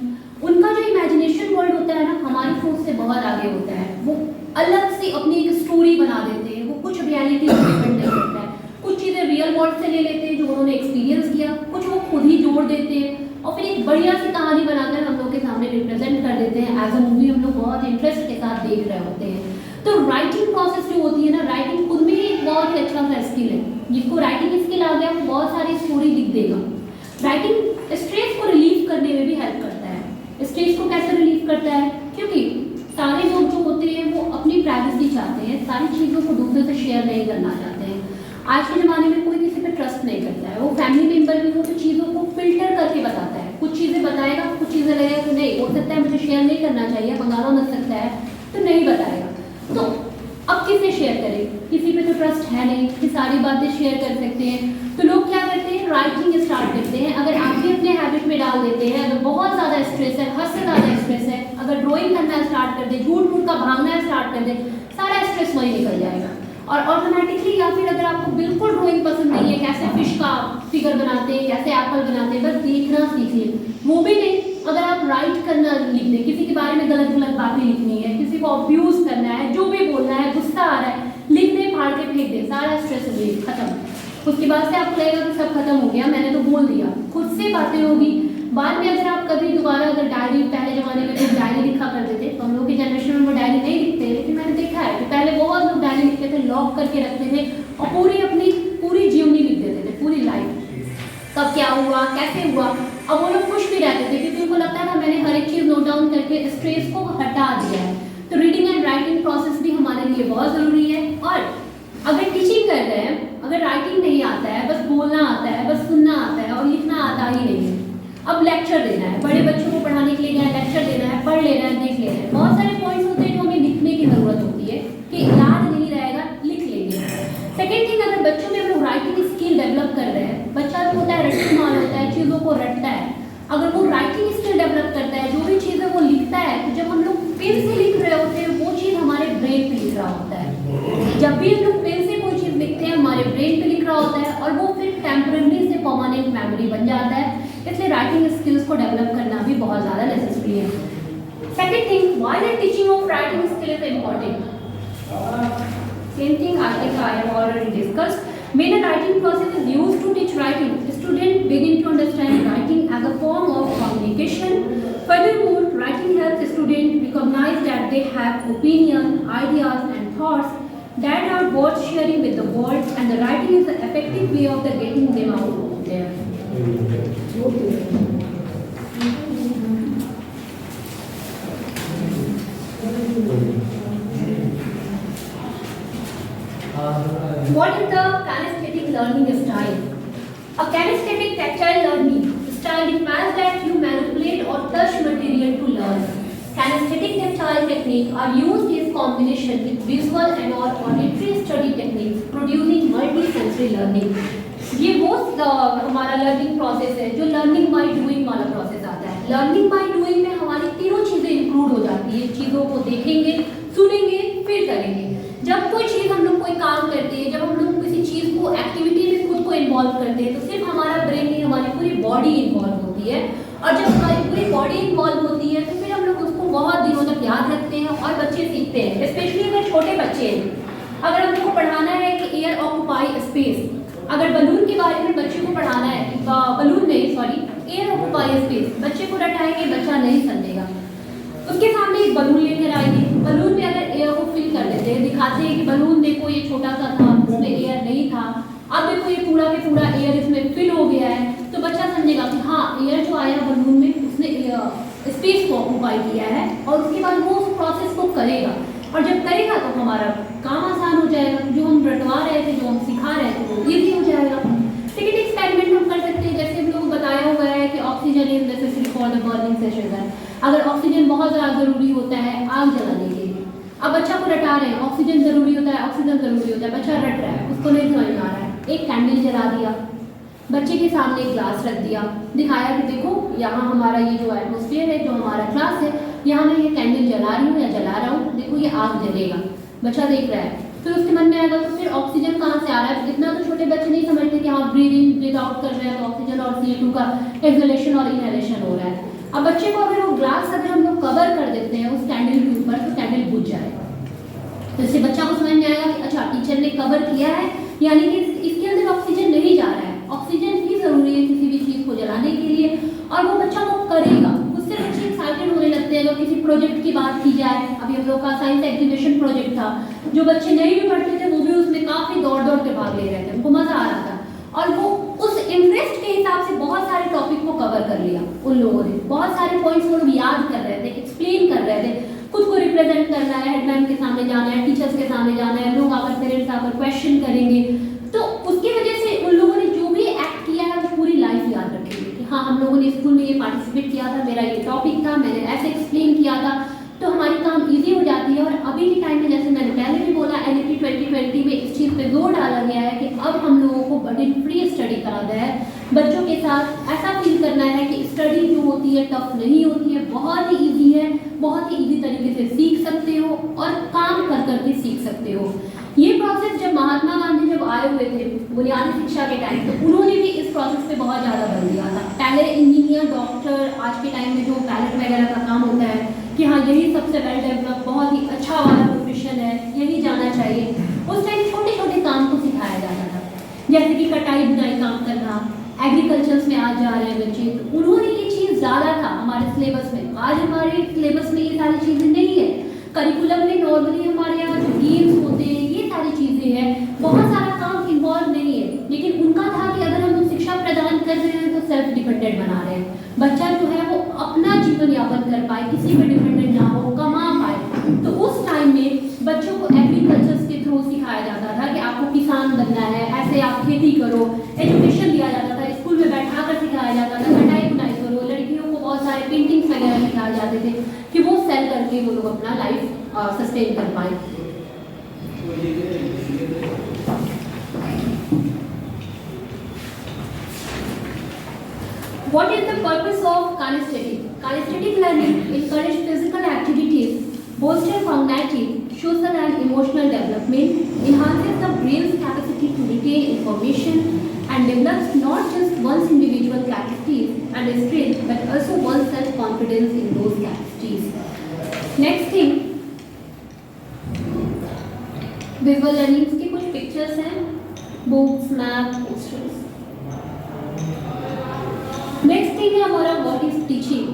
उनका जो इमेजिनेशन वर्ल्ड होता है ना, हमारी सोच से बहुत आगे होता है। वो अलग से अपनी एक स्टोरी बना देते हैं, वो कुछ रियलिटी से डिपेंड नहीं करता है, कुछ चीज़ें रियल वर्ल्ड से ले लेते हैं जो उन्होंने एक्सपीरियंस किया, कुछ वो खुद ही जोड़ देते हैं और फिर एक बढ़िया सी कहानी बनाकर हम लोग के सामने रिप्रेजेंट कर देते हैं एज अ मूवी। हम लोग बहुत इंटरेस्ट के साथ देख रहे होते हैं। तो राइटिंग प्रोसेस जो होती है ना, राइटिंग खुद में ही एक बहुत ही अच्छा सा स्किल है। जिसको राइटिंग स्किल आ गया वो बहुत सारी स्टोरी लिख देगा। राइटिंग स्ट्रेस को रिलीव करने में भी हेल्प करता है। स्ट्रेस को कैसे रिलीव करता है? क्योंकि सारे लोग जो होते हैं वो अपनी प्राइवेसी चाहते हैं, सारी चीज़ों को दूसरे से शेयर नहीं करना चाहते हैं। आज के ज़माने में कोई किसी पे ट्रस्ट नहीं करता है। वो फैमिली मेम्बर भी हो तो चीज़ों को फिल्टर करके बताता है, कुछ चीज़ें बताएगा, कुछ चीज़ें लगेगा कि नहीं हो सकता है मुझे शेयर नहीं करना चाहिए, हंगामा मच सकता है, तो नहीं बताएगा। तो अब किसे शेयर करें? किसी पे तो ट्रस्ट है नहीं कि सारी बातें शेयर कर सकते हैं। तो लोग क्या करते हैं, राइटिंग स्टार्ट करते हैं। अगर आप भी अपने हैबिट में डाल देते हैं, अगर बहुत ज़्यादा स्ट्रेस है, हद से ज़्यादा स्ट्रेस है, अगर ड्राइंग करना स्टार्ट कर दे, झूठ मूठ का भागना स्टार्ट कर दे, सारा स्ट्रेस वही निकल जाएगा। और ऑटोमेटिकली, या फिर अगर आपको बिल्कुल ड्राइंग पसंद नहीं है, कैसे फिश का फिगर बनाते हैं, कैसे एप्पल बनाते हैं, बस देखना सीखिए। वो भी नहीं, अगर आप राइट करना लिख दें, किसी के बारे में गलत गलत बातें लिखनी है, किसी को अब्यूज करना है, जो भी बोलना है, गुस्सा आ रहा है, लिख दे, फाड़ के फेंक दे, सारा स्ट्रेस खत्म। उसके बाद से आपको लगेगा कि सब खत्म हो गया, मैंने तो बोल दिया, खुद से बातें होगी। बाद में अगर आप कभी दोबारा अगर डायरी, पहले जमाने में लोग डायरी लिखा करते थे, तो हम लोग की जनरेशन में वो डायरी नहीं लिखते, लेकिन मैंने देखा है कि पहले बहुत लोग डायरी लिखते थे, लॉक करके रखते थे और पूरी अपनी पूरी जीवनी लिख देते थे, पूरी लाइफ, कब क्या हुआ, कैसे हुआ। अब वो लोग खुश भी रहते थे क्योंकि उनको लगता था मैंने हर एक चीज़ नोट डाउन करके स्ट्रेस को हटा दिया है। तो रीडिंग एंड राइटिंग प्रोसेस भी हमारे लिए बहुत ज़रूरी है। और अगर टीचिंग कर रहे हैं, अगर राइटिंग नहीं आता है, बस बोलना आता है, बस सुनना आता है और लिखना आता ही नहीं है, अब लेक्चर देना है, बड़े बच्चों को पढ़ाने के लिए गया, लेक्चर देना है, पढ़ लेना है, देख लेना है, बहुत सारे पॉइंट्स होते हैं जो हमें लिखने की ज़रूरत होती है कि याद नहीं रहेगा, लिख लेंगे। सेकेंड थिंग, अगर बच्चों में हम लोग राइटिंग स्किल डेवलप कर रहे हैं, बच्चा जो होता है रट्टू मार होता है, चीज़ों को रटता है, अगर वो राइटिंग स्किल डेवलप करता है, जो भी चीज़ें वो लिखता है, तो जब हम लोग पेन से लिख रहे होते हैं, वो चीज़ हमारे ब्रेन पे लिख रहा होता है। जब भी हम लोग पेन से कोई चीज़ लिखते हैं, हमारे ब्रेन पे लिख रहा होता है और वो फिर टेम्पररी से परमानेंट मेमोरी बन जाता है। इसलिए राइटिंग स्किल्स को डेवलप करना भी बहुत ज़्यादा नेसेसरी है। Second thing, why the teaching of writing skill is important. Same thing I think I have already discussed. When a writing process is used to teach writing, students begin to understand writing as a form of communication. Furthermore, writing helps students recognize that they have opinion, ideas and thoughts that are worth sharing with the world, and the writing is the effective way of the getting them out there. What is the kinesthetic learning style? A kinesthetic tactile learning style requires that you manipulate or touch material to learn. Kinesthetic tactile techniques are used in combination with visual and or auditory study techniques, producing multi-sensory learning. ये वो हमारा लर्निंग प्रोसेस है जो लर्निंग बाय डूइंग वाला प्रोसेस आता है। लर्निंग बाय डूइंग में हमारी तीनों चीज़ें इंक्लूड हो जाती है, चीज़ों को देखेंगे, सुनेंगे, फिर करेंगे। जब कोई चीज़ हम लोग कोई काम करते हैं, जब हम लोग किसी चीज़ को एक्टिविटी में खुद को इन्वॉल्व करते हैं, तो सिर्फ हमारा ब्रेन नहीं, हमारी पूरी बॉडी इन्वॉल्व होती है। और जब हमारी पूरी बॉडी इन्वॉल्व होती है तो फिर हम लोग उसको बहुत दिनों तक याद रखते हैं और बच्चे सीखते हैं। स्पेशली अगर छोटे बच्चे हैं, अगर हम लोग को पढ़ाना है कि एयर ऑक्यूपाई स्पेस, अगर बलून के बारे में बच्चे को पढ़ाना है, बलून नहीं सॉरी एयर ऑक्यूपाई स्पेस, बच्चे को रटाएंगे, बच्चा नहीं समझेगा। उसके सामने एक बलून लेकर आएंगे, बलून में अगर एयर को फिल कर देते हैं, दिखाते हैं कि बलून देखो ये छोटा सा था, उसमें एयर नहीं था, अब देखो ये पूरा के पूरा एयर इसमें फिल हो गया है, तो बच्चा समझेगा कि हाँ एयर जो आया बलून में उसने स्पेस को ऑक्यूपाई किया है, और उसके बाद वो उस प्रोसेस को करेगा। और जब करेगा तो हमारा काम आसान हो जाएगा, जो हम रटवा रहे थे, जो हम सिखा रहे थे वो ईजी हो जाएगा। सेकेंड एक्सपेरिमेंट हम कर सकते हैं, जैसे हम लोग को बताया हुआ है कि oxygen is necessary for the burning session. अगर ऑक्सीजन बहुत ज़्यादा ज़रूरी होता है आग जलाने के लिए, अब बच्चा को रटा रहे हैं ऑक्सीजन ज़रूरी होता है, ऑक्सीजन ज़रूरी होता है, बच्चा रट रहा है, उसको नहीं समझ में आ रहा है, एक कैंडल जला दिया, बच्चे के सामने एक ग्लास रख दिया, दिखाया कि देखो यहाँ हमारा ये जो एटमोसफियर है, जो हमारा क्लास है, यहाँ मैं ये कैंडल जला रही हूँ या जला रहा हूँ, देखो ये आग जलेगा, बच्चा देख रहा है। फिर उसके मन में आएगा तो फिर ऑक्सीजन कहाँ से आ रहा है। इतना तो छोटे बच्चे नहीं समझते कि हाँ ब्रीद इन ब्रीद आउट कर रहे हैं तो ऑक्सीजन और CO2 का एक्सहेलेशन और इनहेलेशन हो रहा है। अब बच्चे को अगर वो ग्लास अगर हम लोग कवर कर देते हैं उस कैंडल के ऊपर, तो कैंडल बुझ जाएगा। तो इससे बच्चा को समझ में आएगा कि अच्छा टीचर ने कवर किया है, यानी कि इसके अंदर ऑक्सीजन नहीं जा रहा है, ऑक्सीजन ही जरूरी है किसी भी चीज़ को जलाने के लिए, और वो बच्चा वो करेगा। उससे बच्चे एक्साइटेड होने लगते हैं। अगर किसी प्रोजेक्ट की बात की जाए, अभी हम लोग का साइंस एग्जीबिशन प्रोजेक्ट था, जो बच्चे नहीं भी पढ़ते थे वो भी उसमें काफ़ी दौड़ दौड़ के भाग ले रहे थे, उनको मज़ा आ रहा था, और वो उस इंटरेस्ट के हिसाब से बहुत सारे टॉपिक को कवर कर लिया उन लोगों ने, बहुत सारे पॉइंट्स वो लोग याद कर रहे थे, एक्सप्लेन कर रहे थे, खुद को रिप्रेजेंट करना है, हेडमैन के सामने जाना है, टीचर्स के सामने जाना है, लोग आकर पेरेंट्स आकर क्वेश्चन करेंगे, तो उसकी वजह से उन लोगों ने जो भी एक्ट किया है वो पूरी लाइफ याद रखेंगे कि हाँ हम लोगों ने स्कूल में ये पार्टिसिपेट किया था, मेरा ये टॉपिक था, मैंने ऐसे एक्सप्लेन किया था, तो हमारी काम इजी हो जाती है। और अभी के टाइम में जैसे मैंने पहले भी बोला, NEP 2020 में इस चीज़ पे जोर डाला गया है कि अब हम लोगों को बर्डन फ्री स्टडी कराना है, बच्चों के साथ ऐसा फील करना है कि स्टडी जो होती है टफ नहीं होती है, बहुत ही ईजी है, बहुत ही ईजी तरीके से सीख सकते हो और काम कर करके सीख सकते हो। ये प्रोसेस जब महात्मा गांधी जब आए हुए थे बुनियादी शिक्षा के टाइम, तो उन्होंने भी इस प्रोसेस पे बहुत ज़्यादा बल दिया था। पहले इंजीनियर, डॉक्टर, आज के टाइम में जो पायलट वगैरह का काम होता है कि हाँ यही सबसे वेल डेवलप बहुत ही अच्छा वाला प्रोफेशन है, यही जाना चाहिए। उस टाइम छोटे छोटे काम को सिखाया जाता था, जैसे कि कटाई बुनाई काम करना। एग्रीकल्चर्स में आज जा रहे हैं बच्चे, तो उन्होंने ये चीज़ ज़्यादा था हमारे सिलेबस में। आज हमारे सिलेबस में ये सारी चीज़ें नहीं है। करिकुलम में नॉर्मली हमारे यहाँ जो गेम्स होते हैं, ये सारी चीज़ें हैं, बहुत सारा काम इन्वॉल्व नहीं है। लेकिन उनका था कि अगर हम शिक्षा प्रदान कर रहे हैं तो सेल्फ डिपेंडेंट बना रहे हैं, बच्चा जो है वो अपना जीवन यापन कर पाए, किसी पर डिपेंडेंट ना हो, कमा पाए। तो उस टाइम में बच्चों को एग्रीकल्चर के थ्रू सिखाया जाता था कि आपको किसान बनना है, ऐसे आप खेती करो, एजुकेशन दिया जाता था, स्कूल में बैठा कर सिखाया जाता था, कटाई बुनाई करो। लड़कियों को बहुत सारे पेंटिंग्स वगैरह सिखाए जाते थे कि वो सेल करके वो लोग अपना लाइफ सस्टेन कर पाए। What is the purpose of kinesthetic? Kinesthetic learning encourages physical activities, bolsters cognitive, social and emotional development, enhances the brain's capacity to retain information, and develops not just one's individual capacities and strengths, but also one's self-confidence in those capacities. Next thing, visual learning की कुछ pictures हैं, books, map, posters. Next thing है हमारा व्हाट इज टीचिंग,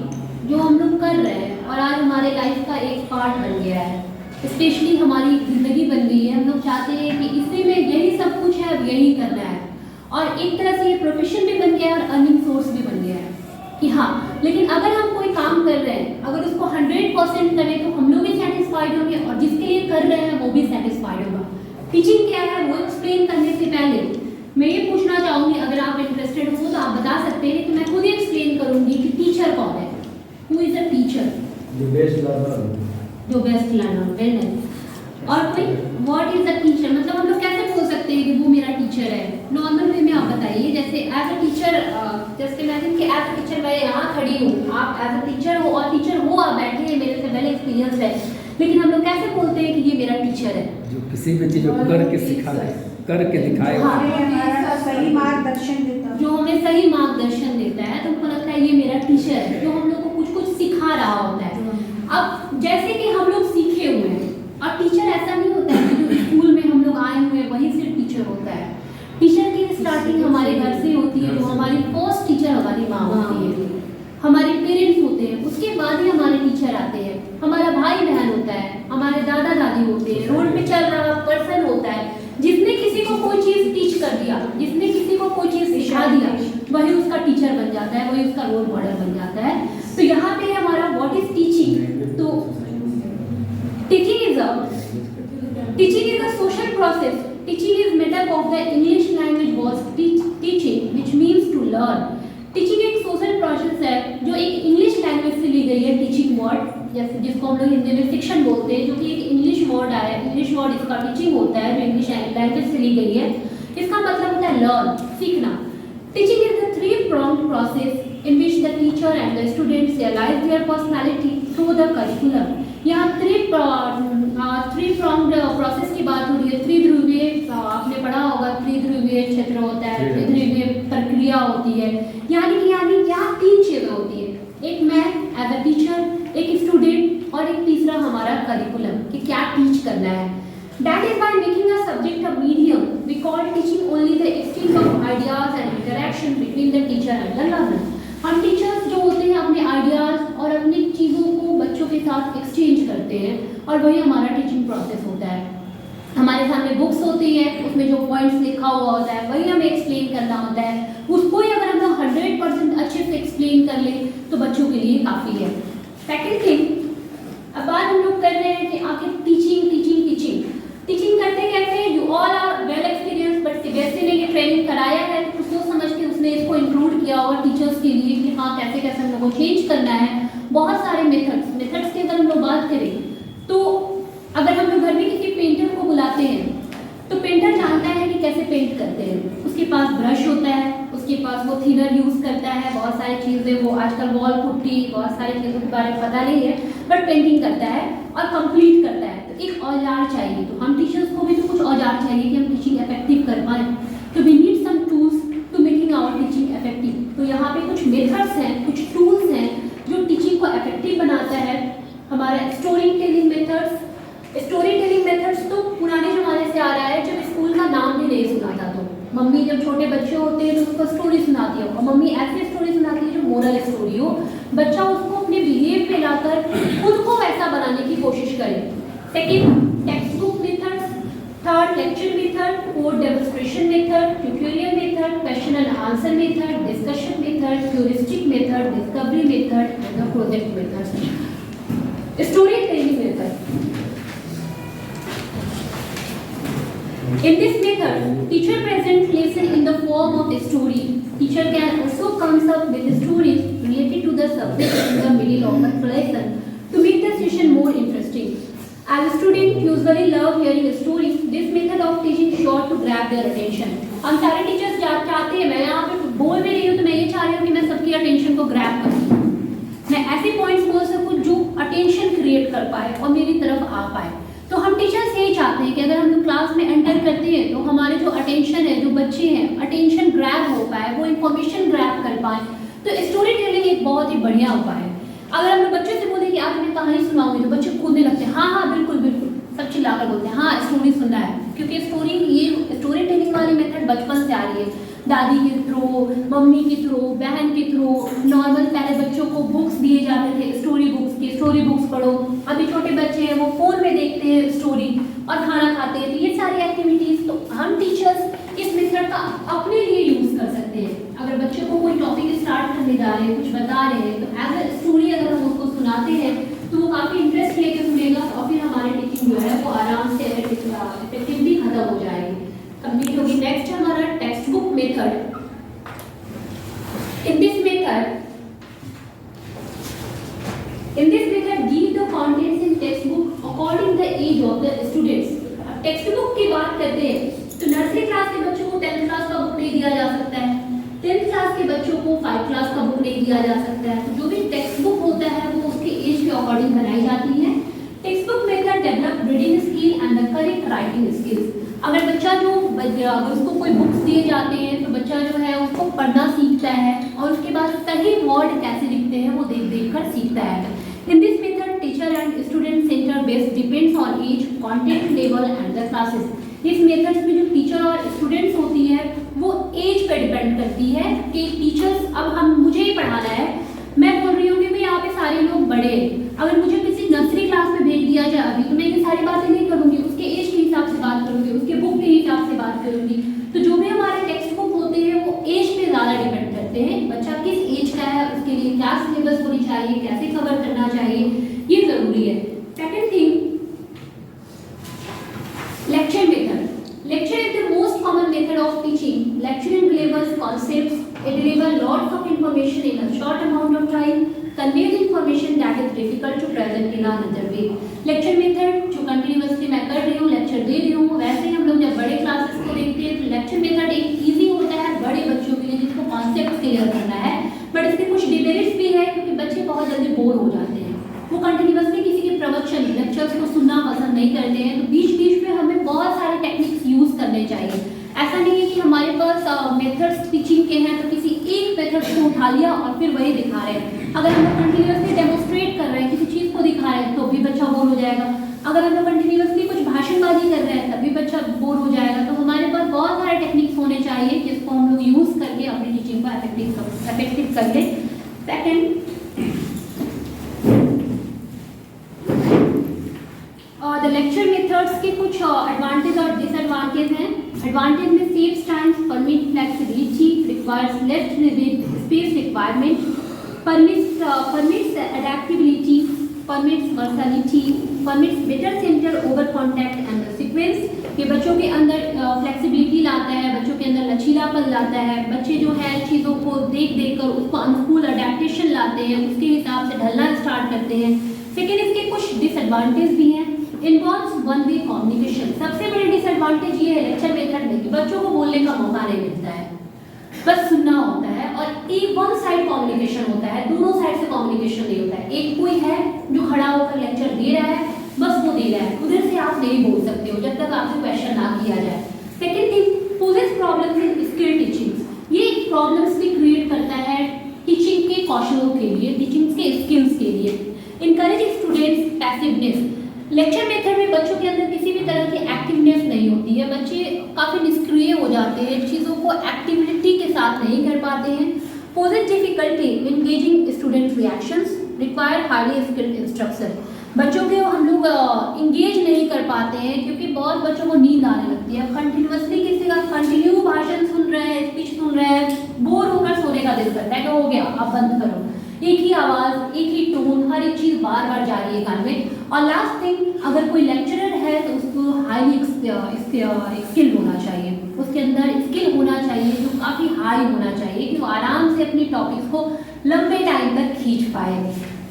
जो हम लोग कर रहे हैं और आज हमारे लाइफ का एक पार्ट बन गया है, स्पेशली हमारी ज़िंदगी बन गई है। हम लोग चाहते हैं कि इसी में यही सब कुछ है, अब यही करना है, और एक तरह से ये प्रोफेशन भी बन गया है और अर्निंग सोर्स भी बन गया है कि हाँ। लेकिन अगर हम कोई काम कर रहे हैं, अगर उसको 100% करें तो हम लोग भी सेटिस्फाइड होंगे और जिसके लिए कर रहे हैं वो भी सेटिस्फाइड होगा। टीचिंग क्या है वो एक्सप्लेन करने से पहले मैं ये पूछना चाहूँगी, अगर आप इंटरेस्टेड हो तो आप बता सकते हैं कि मैं खुद ही एक्सप्लेन करूँगी कि टीचर कौन है। Who is a teacher? जो बेस्ट लर्नर। जो बेस्ट लर्नर, वेल डन। और कोई व्हाट इज अ टीचर, मतलब हम लोग कैसे बोल सकते हैं कि वो मेरा टीचर है? नॉर्मल वे में आप बताइए, जैसे as a teacher, just imagine कि एज अ टीचर मैं यहाँ खड़ी हूँ, आप एज अ टीचर हो और टीचर हो आप बैठे हैं, मेरे से वेल एक्सपीरियंस है, लेकिन हम लोग कैसे बोलते हैं कि ये मेरा टीचर है? जो किसी भी चीज़ को करके सिखाए, करके दिखाए, सही मार्गदर्शन देता है, जो हमें सही मार्गदर्शन देता है, तो हमको लगता है ये मेरा टीचर है, जो हम लोग को कुछ कुछ सिखा रहा होता है। अब जैसे कि हम लोग सीखे हुए हैं, और टीचर ऐसा नहीं होता है कि जो स्कूल में हम लोग आए हुए हैं वहीं से टीचर होता है। टीचर की स्टार्टिंग हमारे घर से होती है, जो हमारी फर्स्ट टीचर हमारी माँ होती है, हमारे पेरेंट्स होते हैं, उसके बाद ही हमारे टीचर आते हैं। हमारा भाई बहन होता है, हमारे दादा दादी होते हैं, रोड पे चल रहा पर्सन होता है, जिसने किसी को कोई चीज़ टीच कर दिया, जिसने किसी को कोई चीज़ सिखा दिया, वही उसका टीचर बन जाता है, वही उसका रोल मॉडल बन जाता है। तो यहाँ पे हमारा व्हाट इज टीचिंग, तो teaching is a social process. Teaching is made up of the English language word teaching which means to learn. Teaching एक सोशल प्रोसेस है जो एक इंग्लिश लैंग्वेज से ली गई है, टीचिंग वर्ड, जैसे जिसको हम लोग हिंदी में शिक्षण बोलते हैं, जो कि एक इंग्लिश वर्ड आया है। इंग्लिश वर्ड इसका टीचिंग होता है, जो इंग्लिश लैंग्वेज से ली गई है। इसका मतलब होता है लर्न, सीखना। Teaching is the three pronged process in which the teacher and the students realize their personality through the curriculum। यहाँ थ्री pronged प्रोसेस की बात हो रही है। त्रिध्रुवीय, आपने पढ़ा होगा, त्रिध्रुवीय क्षेत्र होता है, त्रिध्रुवीय प्रक्रिया होती है, यानी यहाँ तीन चीजें होती है, एक मैं एज अ टीचर, एक स्टूडेंट, और एक तीसरा हमारा करिकुलम कि क्या टीच करना है। That is by making a subject a medium, we call teaching only the exchange of ideas and interaction between the teacher and the learner। हम टीचर्स जो होते हैं अपने आइडियाज और अपनी चीज़ों को बच्चों के साथ एक्सचेंज करते हैं, और वही हमारा टीचिंग प्रोसेस होता है। हमारे सामने बुक्स होती है, उसमें जो पॉइंट्स लिखा हुआ होता है वही हमें एक्सप्लेन करना होता है। उसको ही अगर हम लोग 100% अच्छे से एक्सप्लेन कर लें तो बच्चों के लिए काफ़ी है। सेकेंड थिंग, अब बात हम लोग कर रहे हैं कि आखिर टीचिंग करते कैसे हैं? You all are well experience, but CBSE ने ये ट्रेनिंग कराया है तो सोच समझ के उसने इसको इंक्लूड किया होगा टीचर्स के लिए कि हाँ कैसे हम लोगों को चेंज करना है। बहुत सारे मेथड्स की अगर हम लोग बात करें तो अगर हम लोग घर में किसी पेंटर को बुलाते हैं तो पेंटर जानता है कि कैसे पेंट करते हैं। उसके पास ब्रश होता है, उसके उसके पास वो थिनर यूज़ करता है, बहुत सारी चीज़ें, वो आजकल वॉल पुट्टी, बहुत सारी चीज़ों के बारे में पता नहीं है, बट पेंटिंग करता है और कंप्लीट करता है। तो एक औजार चाहिए, तो हम टीचर्स को भी तो कुछ औजार चाहिए कि हम टीचिंग इफेक्टिव कर पाएँ। तो we need some tools to making our teaching effective. तो यहाँ पे कुछ मेथड्स हैं, कुछ टूल्स हैं जो टीचिंग को इफेक्टिव बनाता है। हमारा story telling methods, story telling methods तो पुराने ज़माने से आ रहा है, जब स्कूल का नाम भी नहीं सुना था। तो मम्मी जब छोटे बच्चे होते हैं तो उसको स्टोरी सुनाती है, और मम्मी ऐसी स्टोरी सुनाती है जो मोरल स्टोरी हो, बच्चा उसको अपने बिहेव पे लाकर खुद को वैसा बनाने की कोशिश करे। Second, text book methods. Third, lecture method. Fourth, demonstration method, tutorial method, question and answer method, discussion method, heuristic method, discovery method and project method. Story telling method. In this method, teacher presents lesson in the form of a story. Teacher can also comes up with stories related to the subject in the middle of the lesson to make the session more interesting. As students usually love hearing stories, this method of teaching is sure to grab their attention. हम सारे टीचर्स चाहते हैं, मैं यहाँ पे बोल भी रही हूँ तो मैं ये चाह रही हूँ कि मैं सबकी अटेंशन को ग्रैब करूँ, मैं ऐसे पॉइंट्स बोल सकूँ जो अटेंशन क्रिएट कर पाए और मेरी तरफ आ पाए। तो हम टीचर्स यही चाहते हैं कि अगर हम क्लास में एंटर करते हैं तो हमारे जो अटेंशन है, जो बच्चे हैं, अटेंशन ग्रैब हो पाए, वो इन्फॉर्मेशन ग्रैब कर पाए। तो स्टोरी टेलिंग एक बहुत ही बढ़िया उपाय है। अगर हम बच्चे से बोले कि आज मैं कहानी सुनाऊंगी, तो बच्चे कूदने लगते हैं, हाँ हाँ बिल्कुल बिल्कुल, सब चिल्लाकर बोलते हैं हाँ स्टोरी सुनना है, क्योंकि ये स्टोरी टेलिंग वाली मेथड बचपन से आ रही है। दादी के थ्रू, मम्मी के थ्रू, बहन के थ्रू, नॉर्मल पहले बच्चों को बुक्स दिए जाते थे, स्टोरी बुक्स की, स्टोरी बुक्स पढ़ो। अभी छोटे बच्चे हैं वो फ़ोन में देखते हैं स्टोरी और खाना खाते हैं। तो ये सारी एक्टिविटीज़ तो हम टीचर्स इस मेथड का अपने लिए यूज़ कर सकते हैं। अगर बच्चे को कोई टॉपिक स्टार्ट करने जा रहे हैं, कुछ बता रहे हैं, तो एज अ स्टोरी अगर हम उसको सुनाते हैं तो वो काफ़ी इंटरेस्ट लेकर सुनेगा और फिर हमारी टीचिंग जो है वो आराम से इफेक्टिवली खत्म हो जाएगी, कंप्लीट होगी। नेक्स्ट हमारा text book method. In this method, give the contents in textbook according the age of the students. अब टेक्स्ट बुक की बात करते हैं तो नर्सरी क्लास के बच्चों को 10th क्लास का बुक नहीं दिया जा सकता है, 10th क्लास के बच्चों को 5 क्लास का बुक नहीं दिया जा सकता है। तो जो भी टेक्स्ट बुक होता है वो उसके एज के अकॉर्डिंग बनाई जाती है। Text book method develop reading skill and the correct writing skills. अगर बच्चा अगर उसको कोई बुक्स दिए जाते हैं तो बच्चा जो है उसको पढ़ना सीखता है और उसके बाद सही वर्ड कैसे लिखते हैं वो देख देख कर सीखता है। In this method teacher and student center based depends on age, content level and the classes. इस मेथड में जो टीचर और स्टूडेंट्स होती है वो एज पर डिपेंड करती है कि टीचर्स, अब मुझे ही पढ़ाना है, मैं बोल रही हूँ कि भाई यहाँ पे सारे लोग बड़े हैं, अगर मुझे किसी नर्सरी क्लास में भेज दिया जाए अभी तो मैं ये सारी बातें नहीं करूँगी, उसके एज के हिसाब से बात करूँगी, उसके बुक के हिसाब से बात करूँगी। तो जो भी हमारे टेक्स्ट बुक होते हैं वो एज पे ज़्यादा डिपेंड करते हैं, बच्चा किस एज का है, उसके लिए क्या सिलेबस होनी चाहिए, कैसे कवर करना चाहिए, ये ज़रूरी है। Second thing, lecture method. Lecture is the most common method of teaching. Lecturing delivers concepts. It delivers lots of information in a short amount of time. Conveys information that is difficult to present in another way. Lecture method जो कंटिन्यूअसली मैं कर रही हूँ, लेक्चर दे रही हूँ, वैसे ही हम लोग जब बड़े क्लासेस को देखते हैं तो लेक्चर मेथड एक ईजी होता है बड़े बच्चों के लिए जिसको कॉन्सेप्ट क्लियर करना है, बट इसके कुछ डिमेरिट्स भी है क्योंकि बच्चे बहुत जल्दी बोर हो जाते हैं, वो कंटिन्यूअसली किसी के प्रवचन लेक्चर्स को सुनना पसंद नहीं करते हैं। तो बीच बीच में हमें बहुत सारे टेक्निक्स यूज़ करने चाहिए। ऐसा नहीं है कि हमारे पास मेथड्स टीचिंग के हैं तो किसी एक मेथड को उठा लिया और फिर वही दिखा रहे हैं। अगर हम लोग कंटिन्यूअसली डेमोन्स्ट्रेट कर रहे हैं, किसी चीज़ को दिखा रहे हैं तो भी बच्चा बोर हो जाएगा। अगर हम लोग कंटिन्यूअसली कुछ भाषणबाजी कर रहे हैं तभी बच्चा बोर हो जाएगा। तो हमारे पास बहुत सारे टेक्निक्स होने चाहिए जिसको हम लोग यूज़ करके अपनी टीचिंग को इफेक्टिव कर लें। सेकेंड, द लेक्चर मेथड्स के कुछ एडवांटेज और डिसएडवांटेज हैं। एडवांटेज में saves time, permit flexibility, requires less space requirement, permits adaptability, permits versatility, permits better center over contact and the sequence। ये बच्चों के अंदर फ्लेक्सिबिलिटी लाता है, बच्चों के अंदर लचीलापन लाता है, बच्चे जो है चीज़ों को देख देख कर उसको अनुकूल अडेप्टेशन लाते हैं, उसके हिसाब से ढलना स्टार्ट करते हैं। सेकेंड, इसके कुछ डिसएडवांटेज भी हैं। Involves one way communication. सबसे बड़ी डिसएडवांटेज ये है लेक्चर मेथड में कि बच्चों को बोलने का मौका नहीं मिलता है। बस सुनना होता है और एक वन साइड कम्युनिकेशन होता है, दोनों साइड से कम्युनिकेशन नहीं होता है। एक कोई है जो खड़ा होकर लेक्चर दे रहा है, बस वो दे रहा है, उधर से आप नहीं बोल सकते हो जब तक आपसे क्वेश्चन ना किया जाए। Second thing, poses problems in skill teaching. ये प्रॉब्लम्स भी क्रिएट करता है टीचिंग के कौशलों के लिए, टीचिंग के स्किल्स के लिए। Encourage students passiveness. Lecture method में बच्चों के अंदर किसी भी तरह की एक्टिवनेस नहीं होती है, बच्चे काफ़ी निष्क्रिय हो जाते हैं, चीज़ों को एक्टिविटी के साथ नहीं कर पाते हैं। Poses difficulty engaging student reactions, require highly skilled instruction. बच्चों को हम लोग इंगेज नहीं कर पाते हैं क्योंकि बहुत बच्चों को नींद आने लगती है। कंटिन्यूअसली किसी का कंटिन्यू भाषण सुन रहे हैं, स्पीच सुन रहे हैं, बोर होकर सोने का दिल करता है कि हो गया अब बंद करो, एक ही आवाज़, एक ही टोन, हर एक चीज़ बार बार जा रही है कान में। और लास्ट थिंग, अगर कोई लेक्चरर है तो उसको हाईली स्किल होना चाहिए, उसके अंदर स्किल होना चाहिए जो काफ़ी हाई होना चाहिए कि वो आराम से अपनी टॉपिक्स को लंबे टाइम तक खींच पाए।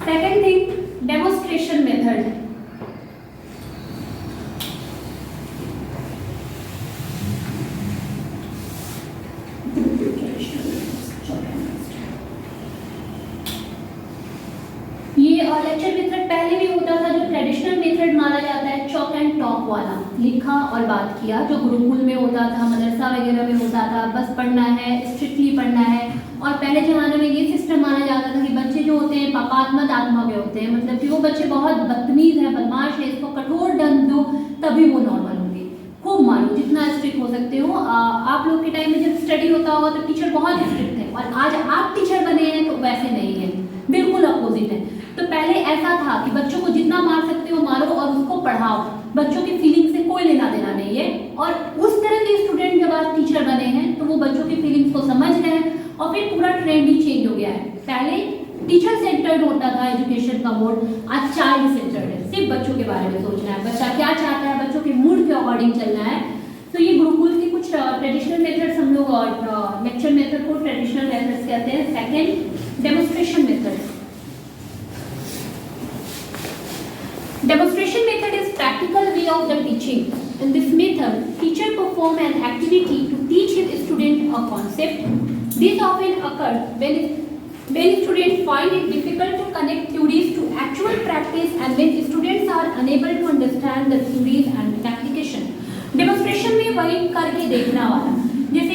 Second thing, demonstration method. ये लेक्चर मेथड पहले भी होता था, जो ट्रेडिशनल मेथड माना जाता है, चॉक एंड टॉक वाला, लिखा और बात किया, जो गुरुकुल में होता था, मदरसा वगैरह में होता था, बस पढ़ना है, स्ट्रिक्टली पढ़ना है। और पहले ज़माने में ये सिस्टम माना जाता था कि बच्चे जो होते हैं पापात्मक आत्मा के होते हैं, मतलब कि वो बच्चे बहुत बदतमीज है, बदमाश है, इसको कठोर दंड दो तभी वो नॉर्मल होंगे, खूब मारो, जितना स्ट्रिक्ट हो सकते हो। आप लोग के टाइम में जब स्टडी होता होगा तो टीचर बहुत स्ट्रिक्ट थे, और आज आप टीचर बने हैं तो वैसे नहीं है, बिल्कुल अपोजिट है। तो पहले ऐसा था कि बच्चों को जितना मार सकते हो मारो और उसको पढ़ाओ, बच्चों की फीलिंग से कोई लेना देना नहीं है। और उस तरह के स्टूडेंट जब आज टीचर बने हैं तो वो बच्चों की फीलिंग्स को समझ रहे हैं, और फिर पूरा ट्रेंड ही चेंज हो गया है। पहले टीचर सेंटर्ड होता था एजुकेशन का मोड, आज चाइल्ड सेंटर्ड है, सिर्फ बच्चों के बारे में सोचना है, बच्चा क्या चाहता है, बच्चों के मूड के अकॉर्डिंग चलना है। तो ये गुरुकुल की कुछ ट्रेडिशनल मेथड्स हम लोग, और लेक्चर मेथड को ट्रेडिशनल मेथड्स कहते हैं। Second, demonstration method. Demonstration method is practical way of the teaching. In this method, teacher perform an activity to teach his student a concept. This often occurs when students find it difficult to connect theories to actual practice, and when students are unable to understand the theories and application. Demonstration में वही करके देखना वाला, जैसे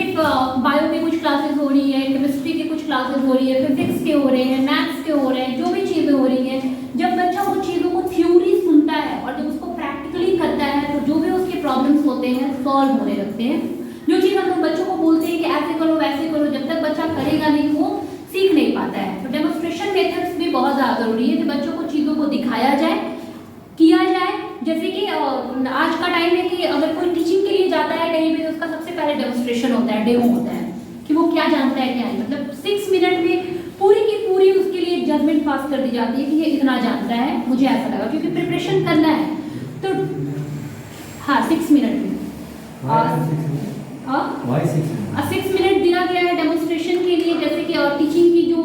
बायो के कुछ क्लासेस हो रही है, केमिस्ट्री के कुछ क्लासेस हो रही है, फिजिक्स के हो रहे हैं, मैथ्स के हो रहे हैं, जो भी चीज़ें हो रही हैं, जब बच्चा उन चीज़ों को थ्योरी सुनता है और जब उसको प्रैक्टिकली करता है तो जो भी उसके प्रॉब्लम्स होते हैं सॉल्व होने लगते हैं। जो चीज़ हम लोग बच्चों को बोलते हैं कि ऐसे करो वैसे करो, जब तक बच्चा करेगा नहीं वो सीख नहीं पाता है। तो डेमोन्स्ट्रेशन मेथड्स भी बहुत ज़्यादा ज़रूरी है कि बच्चों को चीज़ों को दिखाया जाए, किया जाए। जैसे कि आज का टाइम है कि अगर कोई टीचिंग के लिए जाता है कहीं भी तो उसका सबसे पहले डेमोन्स्ट्रेशन होता है, डेमो होता है कि वो क्या जानता है क्या नहीं, मतलब 6 मिनट में पूरी की पूरी उसके लिए जजमेंट पास कर दी जाती है कि ये इतना जानता है, मुझे ऐसा लगा, क्योंकि प्रिपरेशन करना है। तो हाँ 6 मिनट में 6 मिनट दिया गया है डेमोन्स्ट्रेशन के लिए। जैसे कि और टीचिंग की जो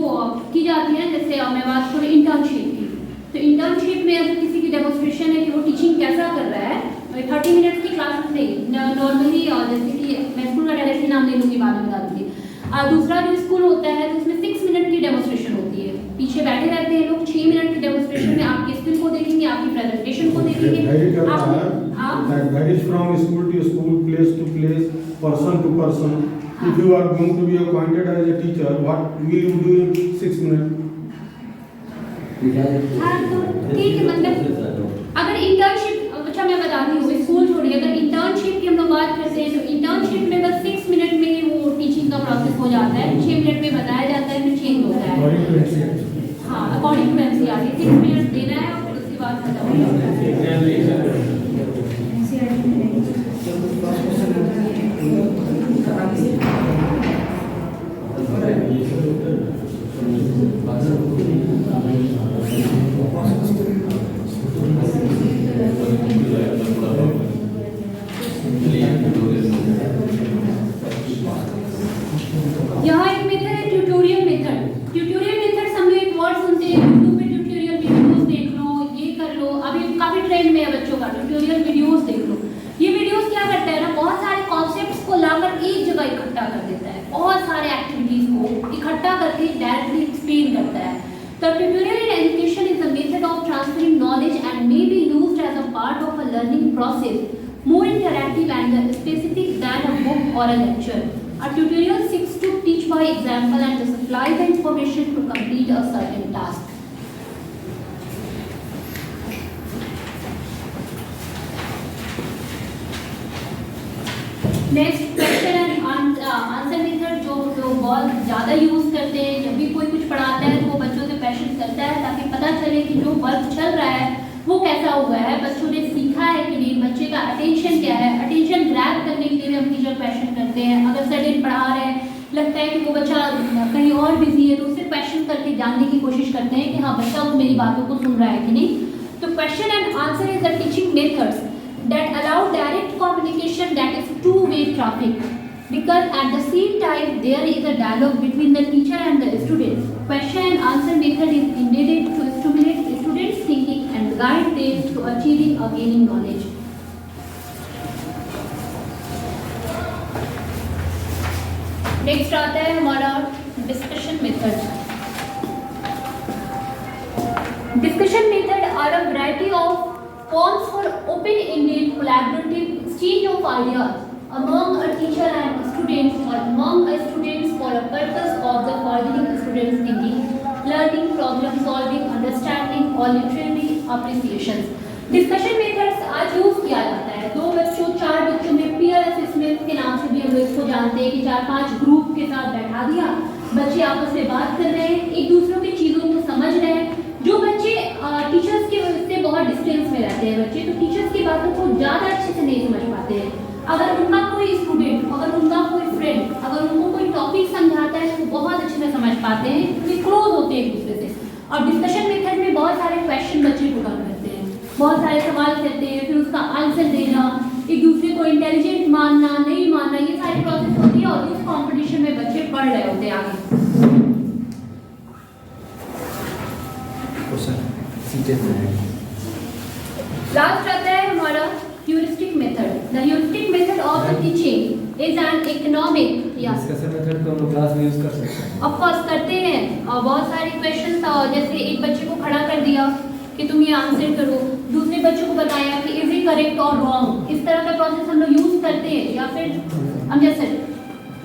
की जाती है, जैसे मैं बात करूँ इंटर्नशिप की, तो इंटर्नशिप में अगर किसी की डेमोन्स्ट्रेशन है कि वो टीचिंग कैसा कर रहा है, 30 मिनट की क्लासेस नहीं नॉर्मली, और जैसे कि मैं स्कूल का डायरेक्टली नाम ले लूँगी, बाद में बता दूँगी। दूसरा जो स्कूल होता है तो उसमें 6 मिनट की डेमोन्स्ट्रेशन होती है, पीछे बैठे रहते हैं लोग, 6 मिनट की डेमोन्स्ट्रेशन में आपकी स्किल को देखेंगे, आपकी प्रेजेंटेशन को देखेंगे। That is from school to school, place to place, person to person. If you are going to be appointed as a teacher, what will you do in 6 minutes? हाँ तो ठीक है, मतलब अगर इंटर्नशिप, अच्छा मैं बता रही हूँ स्कूल छोड़िए, अगर इंटर्नशिप की हम लोग बात करते हैं तो इंटर्नशिप में बस 6 मिनट में ही वो टीचिंग का प्रोसेस हो जाता है, 6 मिनट में बताया जाता है, फिर चेंज होता है। हाँ अकॉर्डिंग टू एनसीईआरटी 6 मिनट देना है और फिर उसके बाद खत्म हो जाता है। यहाँ एक मेथड है ट्यूटोरियल मेथड। ट्यूटोरियल मेथड हम लोग एक वर्ड सुनते हैं यूट्यूब पे tutorial videos transferring knowledge and may be used as a part of a learning process, more interactive and specific than a book or a lecture. A tutorial seeks to teach by example and to supply the information to complete a certain task. Next question and answer method जो लोग बहुत ज़्यादा यूज़ करते हैं जब भी कोई कुछ पढ़ाता है तो वो बच्चों से क्वेश्चन करता है ताकि पता चले कि जो वर्क चल रहा है वो कैसा हुआ है, बच्चों ने सीखा है कि नहीं, बच्चे का अटेंशन क्या है। अटेंशन ग्रैब करने के लिए हम टीचर क्वेश्चन करते हैं। अगर सडन पढ़ा रहे हैं, लगता है कि वो बच्चा कहीं और बिजी है, तो उससे क्वेश्चन करके जानने की कोशिश करते हैं कि हाँ बच्चा वो मेरी बातों को सुन रहा है कि नहीं। तो question and answer is the teaching methods that allow direct communication, that is two-way traffic, because at the same time there is a dialogue between the teacher and the students. Question and answer method is intended to stimulate students' thinking and guide them to achieving or gaining knowledge. Next आता है हमारा discussion method. Discussion method are a variety of forms for open-ended collaborative exchange of ideas among a teacher and students or among a students for a purpose of the furthering students' thinking, learning, problem solving, understanding or literary appreciations. Discussion methods आज यूज किया जाता है। 2 बच्चों 4 बच्चों में peer assessment के नाम से भी हम लोग इसको जानते हैं कि 4-5 ग्रुप के साथ बैठा दिया, बच्चे आपस में बात कर रहे हैं, एक दूसरों की चीज़ों को समझ रहे हैं। जो बच्चे टीचर्स के से बहुत डिस्टेंस में रहते हैं बच्चे, तो टीचर्स की बातों को ज़्यादा अच्छे से नहीं समझ पाते हैं। अगर उनका कोई स्टूडेंट, अगर उनका कोई फ्रेंड, अगर उनको कोई टॉपिक समझाता है तो बहुत अच्छे से समझ पाते हैं, क्योंकि क्लोज होते हैं एक दूसरे से। और डिस्कशन मेथड में बहुत सारे क्वेश्चन बच्चे पुट अप करते हैं, बहुत सारे सवाल करते हैं, फिर उसका आंसर देना, एक दूसरे को इंटेलिजेंट मानना नहीं मानना, ये सारी प्रोसेस होती है और उस कॉम्पिटिशन में बच्चे पढ़ रहे होते हैं आगे। लास्ट आता है हमारा heuristic method. The heuristic method of the teaching is an economic. Discussion method को हम लोग क्लास में यूज कर सकते हैं। Of course करते हैं, और बहुत सारे क्वेश्चन था, जैसे एक बच्चे को खड़ा कर दिया कि तुम ये आंसर करो, दूसरे बच्चों को बताया कि इज इट करेक्ट और रॉन्ग, इस तरह का प्रोसेस हम लोग यूज करते हैं।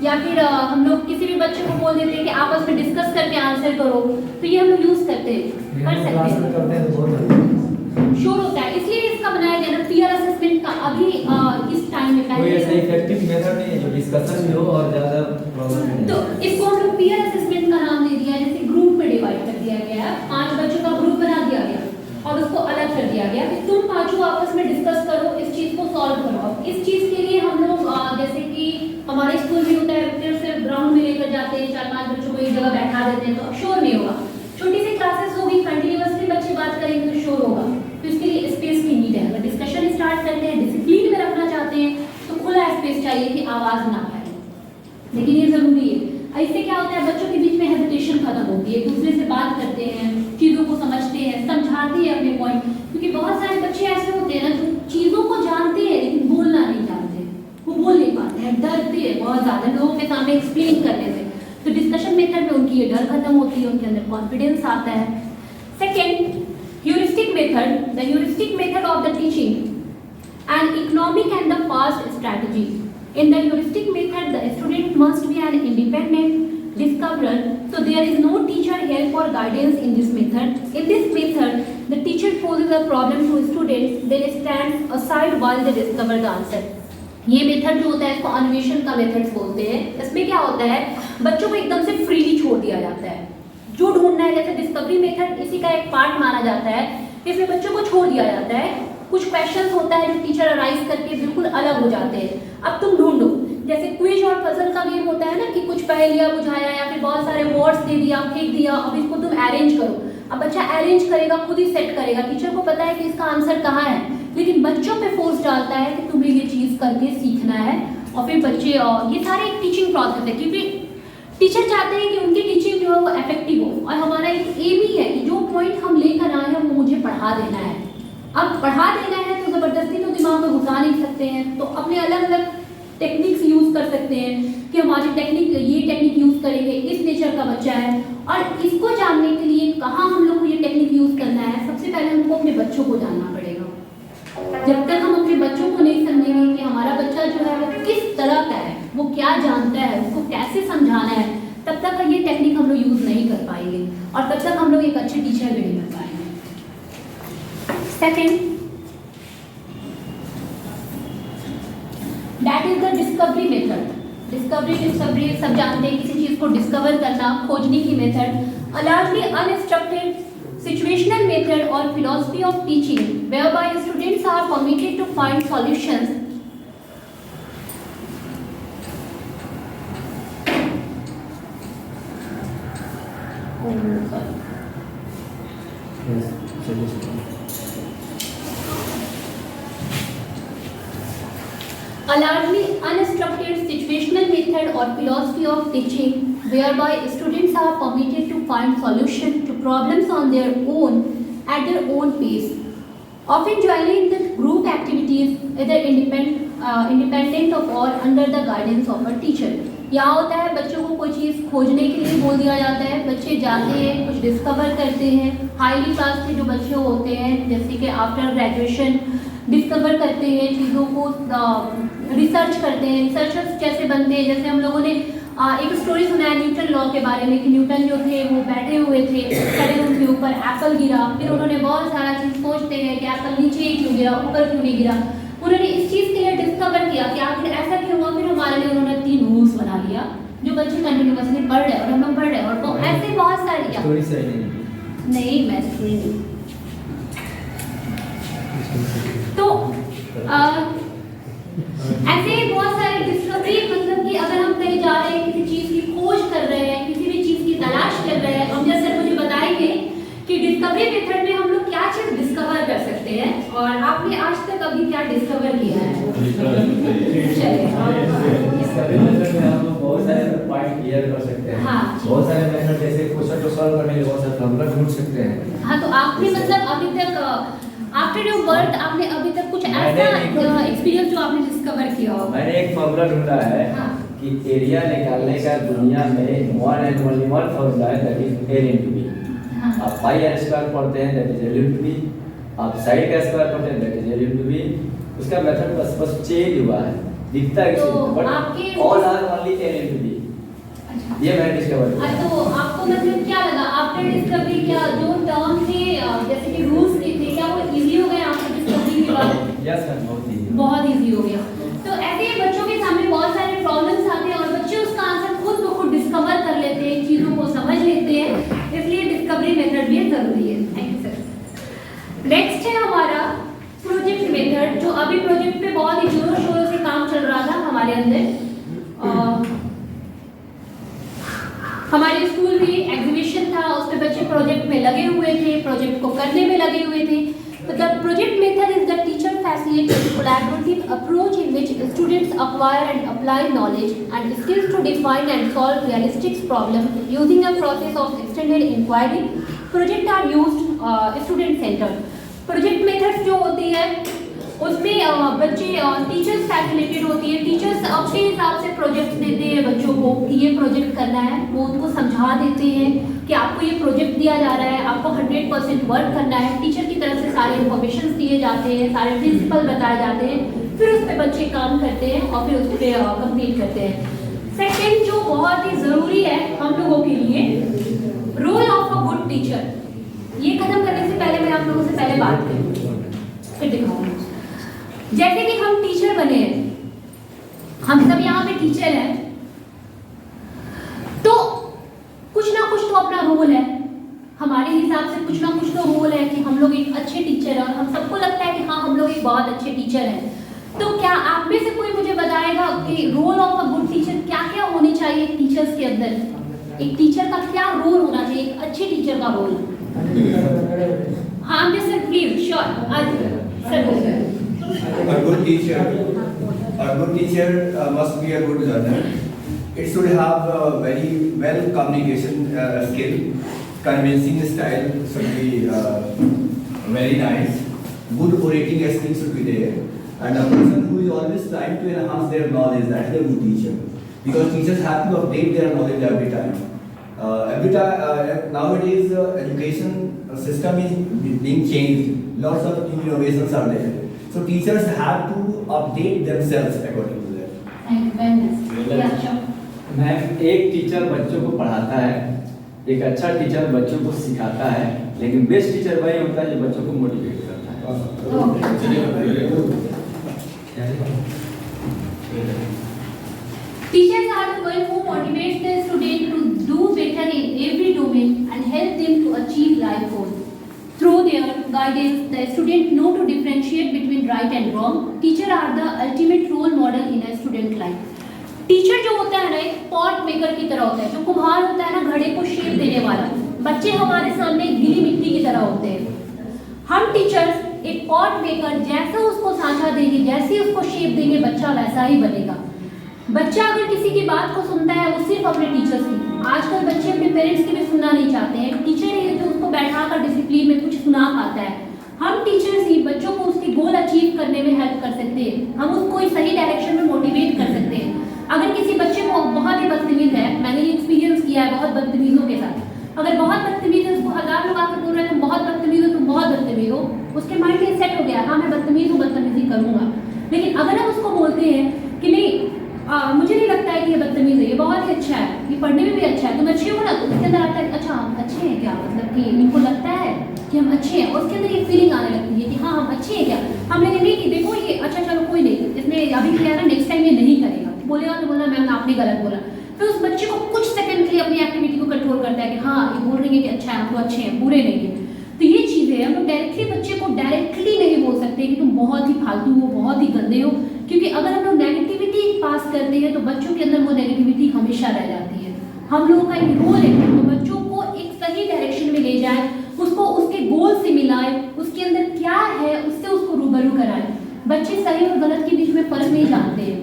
या फिर हम लोग किसी भी बच्चे को बोल देते हैं कि आपस में डिस्कस करके आंसर करो, तो ये हम लोग यूज करते हैं, कर सकते हैं। शोर होता है, इसलिए इसका बनाया गया ना पीयर असेसमेंट का। अभी इस टाइम में कोई ऐसा इफेक्टिव मेथड नहीं है जो डिस्कशन भी हो और ज्यादा प्रॉब्लम नहीं। तो इसको हम लोग पीयर असेसमेंट का नाम दे दिया। जैसे ग्रुप में डिवाइड कर दिया गया, 5 बच्चों का ग्रुप बना दिया गया और उसको अलग कर दिया गया कि तुम पांचों आपस में डिस्कस करो, इस चीज को सॉल्व करो। इस चीज के लिए हम लोग जैसे कि हमारे स्कूल में होता है, सिर्फ ग्राउंड में लेकर जाते हैं, 4-5 बच्चों को एक जगह बैठा देते हैं, तो अब शोर नहीं होगा। छोटी सी क्लासेस होगी, कंटिन्यूअसली बच्चे बात करेंगे तो शोर होगा, तो इसके लिए स्पेस की नीड है। अगर डिस्कशन स्टार्ट करते हैं, डिसिप्लिन में रखना चाहते हैं, तो खुला स्पेस चाहिए कि आवाज ना आए, लेकिन ये जरूरी है। इससे क्या होता है, बच्चों के बीच में हेजिटेशन खत्म होती है, एक दूसरे से बात करते हैं, चीज़ों को समझते हैं, समझाते हैं अपने पॉइंट। क्योंकि बहुत सारे बच्चे ऐसे होते हैं ना जो चीज़ों को जानते हैं लेकिन बोलना नहीं जानते, वो बोल नहीं पाते हैं, डरते हैं बहुत ज़्यादा लोगों के सामने एक्सप्लेन करने से। तो डिस्कशन मेथड में उनकी ये डर खत्म होती है, उनके अंदर कॉन्फिडेंस आता है। Second, heuristic method, the heuristic method of the teaching, an economic and the fast strategy. In the heuristic method, the student must be an independent discoverer, so there is no teacher help or guidance in this method. In this method, the teacher poses a problem to students, then stands aside while they discover the answer. ये मेथड जो होता है इसको अन्वेषण का मेथड बोलते हैं। इसमें क्या होता है, बच्चों को एकदम से फ्रीली छोड़ दिया जाता है, जो ढूंढना है। जैसे डिस्कवरी मेथड इसी का एक पार्ट माना जाता है, इसमें बच्चों को छोड़ दिया जाता है। कुछ क्वेश्चंस होता है जो टीचर अराइज करके बिल्कुल अलग हो जाते हैं, अब तुम ढूंढो। जैसे क्विज और पजल का गेम होता है ना कि कुछ पहेलियां बुझाया या फिर बहुत सारे वर्ड्स दे दिया, फेंक दिया, अब इसको तुम अरेंज करो। अब बच्चा अरेंज करेगा, खुद ही सेट करेगा, टीचर को पता है कि इसका आंसर कहाँ है, लेकिन बच्चों पे फोर्स डालता है कि तुम्हें ये चीज़ करके सीखना है। और फिर बच्चे, ये सारे एक टीचिंग प्रोसेस है, क्योंकि टीचर चाहते हैं कि उनकी टीचिंग जो है वो इफेक्टिव हो, और हमारा एक एम ही है कि जो पॉइंट हम लेकर आए हैं वो मुझे पढ़ा देना है। अब पढ़ा देना है तो ज़बरदस्ती तो दिमाग में घुसा नहीं सकते हैं, तो अपने अलग अलग टेक्निक्स यूज़ कर सकते हैं कि हमारी टेक्निक, ये टेक्निक यूज़ करेंगे, इस नेचर का बच्चा है। और इसको जानने के लिए कहाँ हम लोग को ये टेक्निक यूज़ करना है, सबसे पहले हमको टेक्निक हम लोग यूज़ नहीं कर पाएंगे और तब तक हम लोग एक अच्छे टीचर भी नहीं बन पाएंगे। Second, that is the discovery method. Discovery सब जानते हैं, किसी चीज़ को डिस्कवर करना, खोजने की method. A largely unstructured situational method or philosophy of teaching whereby students are permitted to find solutions a largely unstructured situational method or philosophy of teaching whereby students are permitted to find solutions to problems on their own at their own pace, often joining the group activities either independent of or under the guidance of a teacher। यहाँ होता है बच्चों को कोई चीज़ खोजने के लिए बोल दिया जाता है, बच्चे जाते हैं, कुछ डिस्कवर करते हैं। हाईली क्लास के जो बच्चे होते हैं, जैसे कि आफ्टर ग्रेजुएशन डिस्कवर करते हैं चीज़ों को, रिसर्च करते हैं, रिसर्चर्स जैसे बनते हैं। जैसे हम लोगों ने एक स्टोरी सुना है न्यूटन लॉ के बारे में कि न्यूटन जो थे वो बैठे हुए थे, खड़े उनके ऊपर एप्पल गिरा, फिर उन्होंने बहुत सारा चीज़ सोचते हैं कि एप्पल नीचे ही क्यों गिरा, ऊपर क्यों नहीं गिरा। उन्होंने इस चीज़ के लिए डिस्कवर किया कि आखिर ऐसा क्यों हुआ। फिर हमारे लिए उन्होंने 3 रूल्स बना लिया जो बच्चे कंटिन्यूसली पढ़ रहे हैं और हम लोग पढ़ रहे हैं। और तो ऐसे बहुत सारी स्टोरी सही नहीं, मैं स्टोरी नहीं। तो ऐसे बहुत सारे डिस्कवरी, मतलब कि अगर हम कहीं जा रहे हैं, किसी चीज़ की खोज कर रहे हैं, किसी भी चीज़ की तलाश कर रहे हैं, अमजद सर मुझे बताएंगे कि डिस्कवरी मेथड में हम लोग क्या चीज़ डिस्कवर कर सकते हैं और आपने आज तक अभी क्या डिस्कवर किया है। डिस्कवरी मेथड में हम बहुत सारे पॉइंट क्लियर कर सकते हैं। हाँ, बहुत सारे मेथड जैसे क्वेश्चन को सॉल्व करने के लिए बहुत सारे फॉर्मूला ढूंढ सकते हैं। हाँ, तो आपने मतलब अभी तक आफ्टर योर वर्क आपने अभी तक कुछ ऐसा एक्सपीरियंस जो आपने डिस्कवर किया हो? मैंने एक फॉर्मूला ढूंढा है कि एरिया निकालने का दुनिया में one and only one formula है, that is L into B. आप पाई आर स्क्वायर पढ़ते हैं, that is L into B. आप साइड का स्क्वायर पढ़ते हैं, that is L into B. उसका मेथड बस चेंज हुआ है, दिखता है तो but all are only L into B. ये मैंने डिस्कवर किया। तो आपको मतलब क्या लगा आफ्टर डिस्कवरी, क्या जो टर्म थे जैसे कि रूल्स थे क्या वो इजी हो गए आपको डिस्कवरी के बाद? यस मैम, बहुत इजी हो गया। तो ऐसे ही बच्चों के सामने बहुत सारे प्रॉब्लम्स आते हैं और बच्चे उसका आंसर खुद ब खुद डिस्कवर कर लेते हैं, चीज़ों को समझ लेते हैं, इसलिए डिस्कवरी मेथड भी जरूरी है। Thank you sir. नेक्स्ट है हमारा प्रोजेक्ट मेथड, जो अभी प्रोजेक्ट पे बहुत ही जोरों शोरों से काम चल रहा था हमारे अंदर। हमारे स्कूल में एग्जीबिशन था, उस पर बच्चे प्रोजेक्ट में लगे हुए थे, प्रोजेक्ट को करने में लगे हुए थे। The project method is the teacher-facilitated collaborative approach in which students acquire and apply knowledge and skills to define and solve realistic problems using a process of extended inquiry. Projects are used student-centered. Project methods जो होती है उसमें बच्चे टीचर्स फैसिलिटेट होती है, टीचर्स अपने हिसाब से प्रोजेक्ट देते हैं बच्चों को कि ये प्रोजेक्ट करना है। वो उनको समझा देते हैं कि आपको ये प्रोजेक्ट दिया जा रहा है, आपको 100% वर्क करना है। टीचर की तरफ से सारे इन्फॉर्मेशन दिए जाते हैं, सारे प्रिंसिपल बताए जाते हैं, फिर उस पर बच्चे काम करते हैं और फिर उस पर कंप्लीट करते हैं। सेकेंड जो बहुत ही ज़रूरी है हम लोगों के लिए, role of a good teacher. ये खत्म करने से पहले मैं आप लोगों से पहले बात करूँ, फिर दिखाऊंगी। जैसे कि हम टीचर बने हैं, हम सब यहाँ पे टीचर हैं, तो कुछ ना कुछ तो अपना रोल है। हमारे हिसाब से कुछ ना कुछ तो रोल है कि हम लोग एक अच्छे टीचर हैं और हम सबको लगता है कि हाँ हम लोग एक बहुत अच्छे टीचर हैं। तो क्या आप में से कोई मुझे बताएगा कि role of a good teacher क्या क्या होने चाहिए टीचर्स के अंदर? एक टीचर का क्या रोल होना चाहिए, एक अच्छे टीचर का रोल? हाँ सर प्लीज, श्योर, आज sir. A good teacher must be a good learner. It should have a very well communication skill. Convincing style should be very nice. Good orating skills should be there. And a person who is always trying to enhance their knowledge, that is a good teacher. Because teachers have to update their knowledge every time. Nowadays education system is being changed. Lots of new innovations are there. So teachers have to update themselves according to that. Thank you very much. Yeah, sure. Ma'am, एक टीचर बच्चों को पढ़ाता है, एक अच्छा टीचर बच्चों को सिखाता है, लेकिन बेस्ट टीचर वही होता है जो बच्चों को मोटिवेट करता है। Teachers are the one who motivates their students to do better in every domain and help them to achieve life goals. Through their guidance, the students know to differentiate between right and wrong. Teachers are the ultimate role model in a student life. Teacher जो होता है ना, एक पॉट मेकर की तरह होता है, जो कुम्हार होता है ना, घड़े को शेप देने वाला। बच्चे हमारे सामने गीली मिट्टी की तरह होते हैं। हम टीचर्स एक पॉट मेकर, जैसा उसको सांचा देंगे, जैसे उसको शेप देंगे, बच्चा वैसा ही बनेगा। बच्चा अगर किसी की बात को सुनता है, वो सिर्फ अपने टीचर्स की, आजकल बच्चे अपने पेरेंट्स की भी सुनना नहीं चाहते हैं। टीचर ही है जो उसको बैठा कर डिसिप्लिन में कुछ सुना पाता है। हम टीचर्स ही बच्चों को उसकी गोल अचीव करने में हेल्प कर सकते हैं, हम उसको एक सही डायरेक्शन में मोटिवेट कर सकते हैं। अगर किसी बच्चे को बहुत ही बदतमीज है, मैंने ये एक्सपीरियंस किया है बहुत बदतमीजों के साथ, अगर बहुत बदतमीज है, उसको 1000 लोग आकर बोल रहे हैं तुम बहुत बदतमीज हो, तुम बहुत बदतमीज हो, उसके माइंड में सेट हो गया, हाँ मैं बदतमीज हूँ, बदतमीजी करूँगा। लेकिन अगर हम उसको बोलते हैं कि नहीं, मुझे नहीं लगता है कि ये बदतमीज है, ये बहुत ही अच्छा है, ये पढ़ने में भी अच्छा है, तुम अच्छे हो ना, तो उसके अंदर आता है अच्छा हम अच्छे हैं क्या, मतलब कि इनको लगता है कि हम अच्छे हैं, और उसके अंदर ये फीलिंग आने लगती है कि हाँ हम अच्छे हैं क्या। हम लेकिन नहीं कि देखो ये अच्छा, चलो कोई नहीं, इसने अभी किया ना, नेक्स्ट टाइम ये नहीं करेगा, बोलेगा तो बोलना मैम आपने गलत बोला। फिर उस बच्चे को कुछ सेकंड के लिए अपनी एक्टिविटी को कंट्रोल करता है कि हाँ ये बोल रही है कि अच्छा है, हम तो अच्छे हैं, बुरे नहीं है। तो ये चीज़ें हम लोग डायरेक्टली बच्चे को डायरेक्टली नहीं बोल सकते कि तुम बहुत ही फालतू हो, बहुत ही गंदे हो, क्योंकि अगर हम लोग नेगेटिविटी पास करते हैं तो बच्चों के अंदर वो नेगेटिविटी हमेशा रह जाती है। हम लोगों का एक रोल है तो बच्चों को एक सही डायरेक्शन में ले जाए, उसको उसके गोल से मिलाए, उसके अंदर क्या है उससे उसको रूबरू कराए। बच्चे सही और गलत के बीच में फर्क नहीं जानते हैं,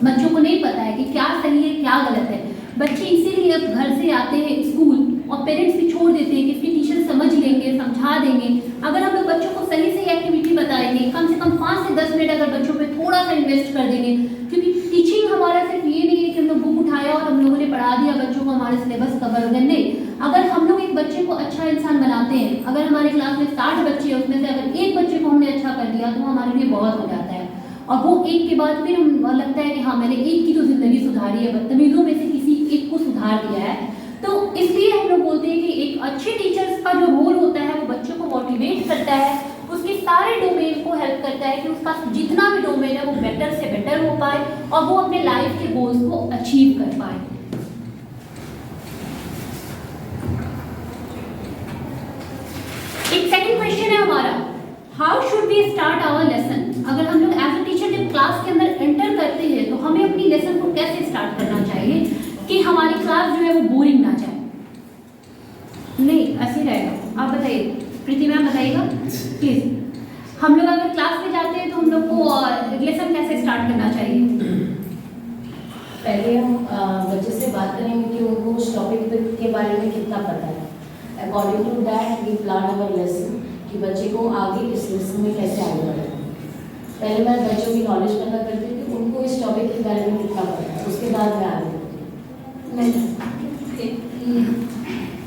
बच्चों को नहीं पता है कि क्या सही है क्या गलत है। बच्चे इसीलिए अब घर से आते हैं स्कूल और पेरेंट्स भी छोड़ देते हैं कि इसकी टीचर समझ लेंगे, समझा देंगे। अगर हम लोग बच्चों को सही से एक्टिविटी बताएंगे, कम से कम 5 से 10 मिनट अगर बच्चों पे थोड़ा सा इन्वेस्ट कर देंगे, क्योंकि टीचिंग हमारा सिर्फ ये नहीं है कि हम लोग बुक उठाया और हम लोगों ने पढ़ा दिया बच्चों को, हमारे सिलेबस कवर हो गए, नहीं। अगर हम लोग एक बच्चे को अच्छा इंसान बनाते हैं, अगर हमारे क्लास में 60 बच्चे हैं, उसमें से अगर एक बच्चे को हमने अच्छा कर दिया तो हमारे लिए बहुत हो जाता है। और वो एक के बाद फिर हम लगता है कि हाँ मैंने एक की तो जिंदगी सुधारी है, बदतमीजों में से किसी एक को सुधार दिया है। तो इसलिए हम लोग बोलते हैं कि एक अच्छे टीचर्स का जो रोल होता है वो बच्चों को मोटिवेट करता है, उसके सारे डोमेन को हेल्प करता है कि उसका जितना भी डोमेन है वो बेटर से बेटर हो पाए और वो अपने लाइफ के गोल्स को अचीव कर पाए। एक सेकंड क्वेश्चन है हमारा, how should we start our lesson. अगर हम लोग एज अ टीचर जब क्लास के अंदर एंटर करते हैं तो हमें अपनी लेसन को कैसे स्टार्ट करना चाहिए कि हमारी क्लास जो है वो बोरिंग ना जाए। नहीं ऐसे रहेगा, आप बताइए, प्रीति मैम बताइएगा प्लीज। हम लोग अगर क्लास में जाते हैं तो हम लोग को लेसन कैसे स्टार्ट करना चाहिए? पहले हम बच्चे से बात करेंगे कि उनको उस टॉपिक के बारे में कितना पता है। According to that we plan our lesson कि बच्चे को आगे इस लेसन में कैसे आगे बढ़ाना। पहले मैं बच्चों की नॉलेज पता करती हूँ कि उनको इस टॉपिक के बारे में कितना पता है, उसके बाद मैं आगे बढ़ती हूँ।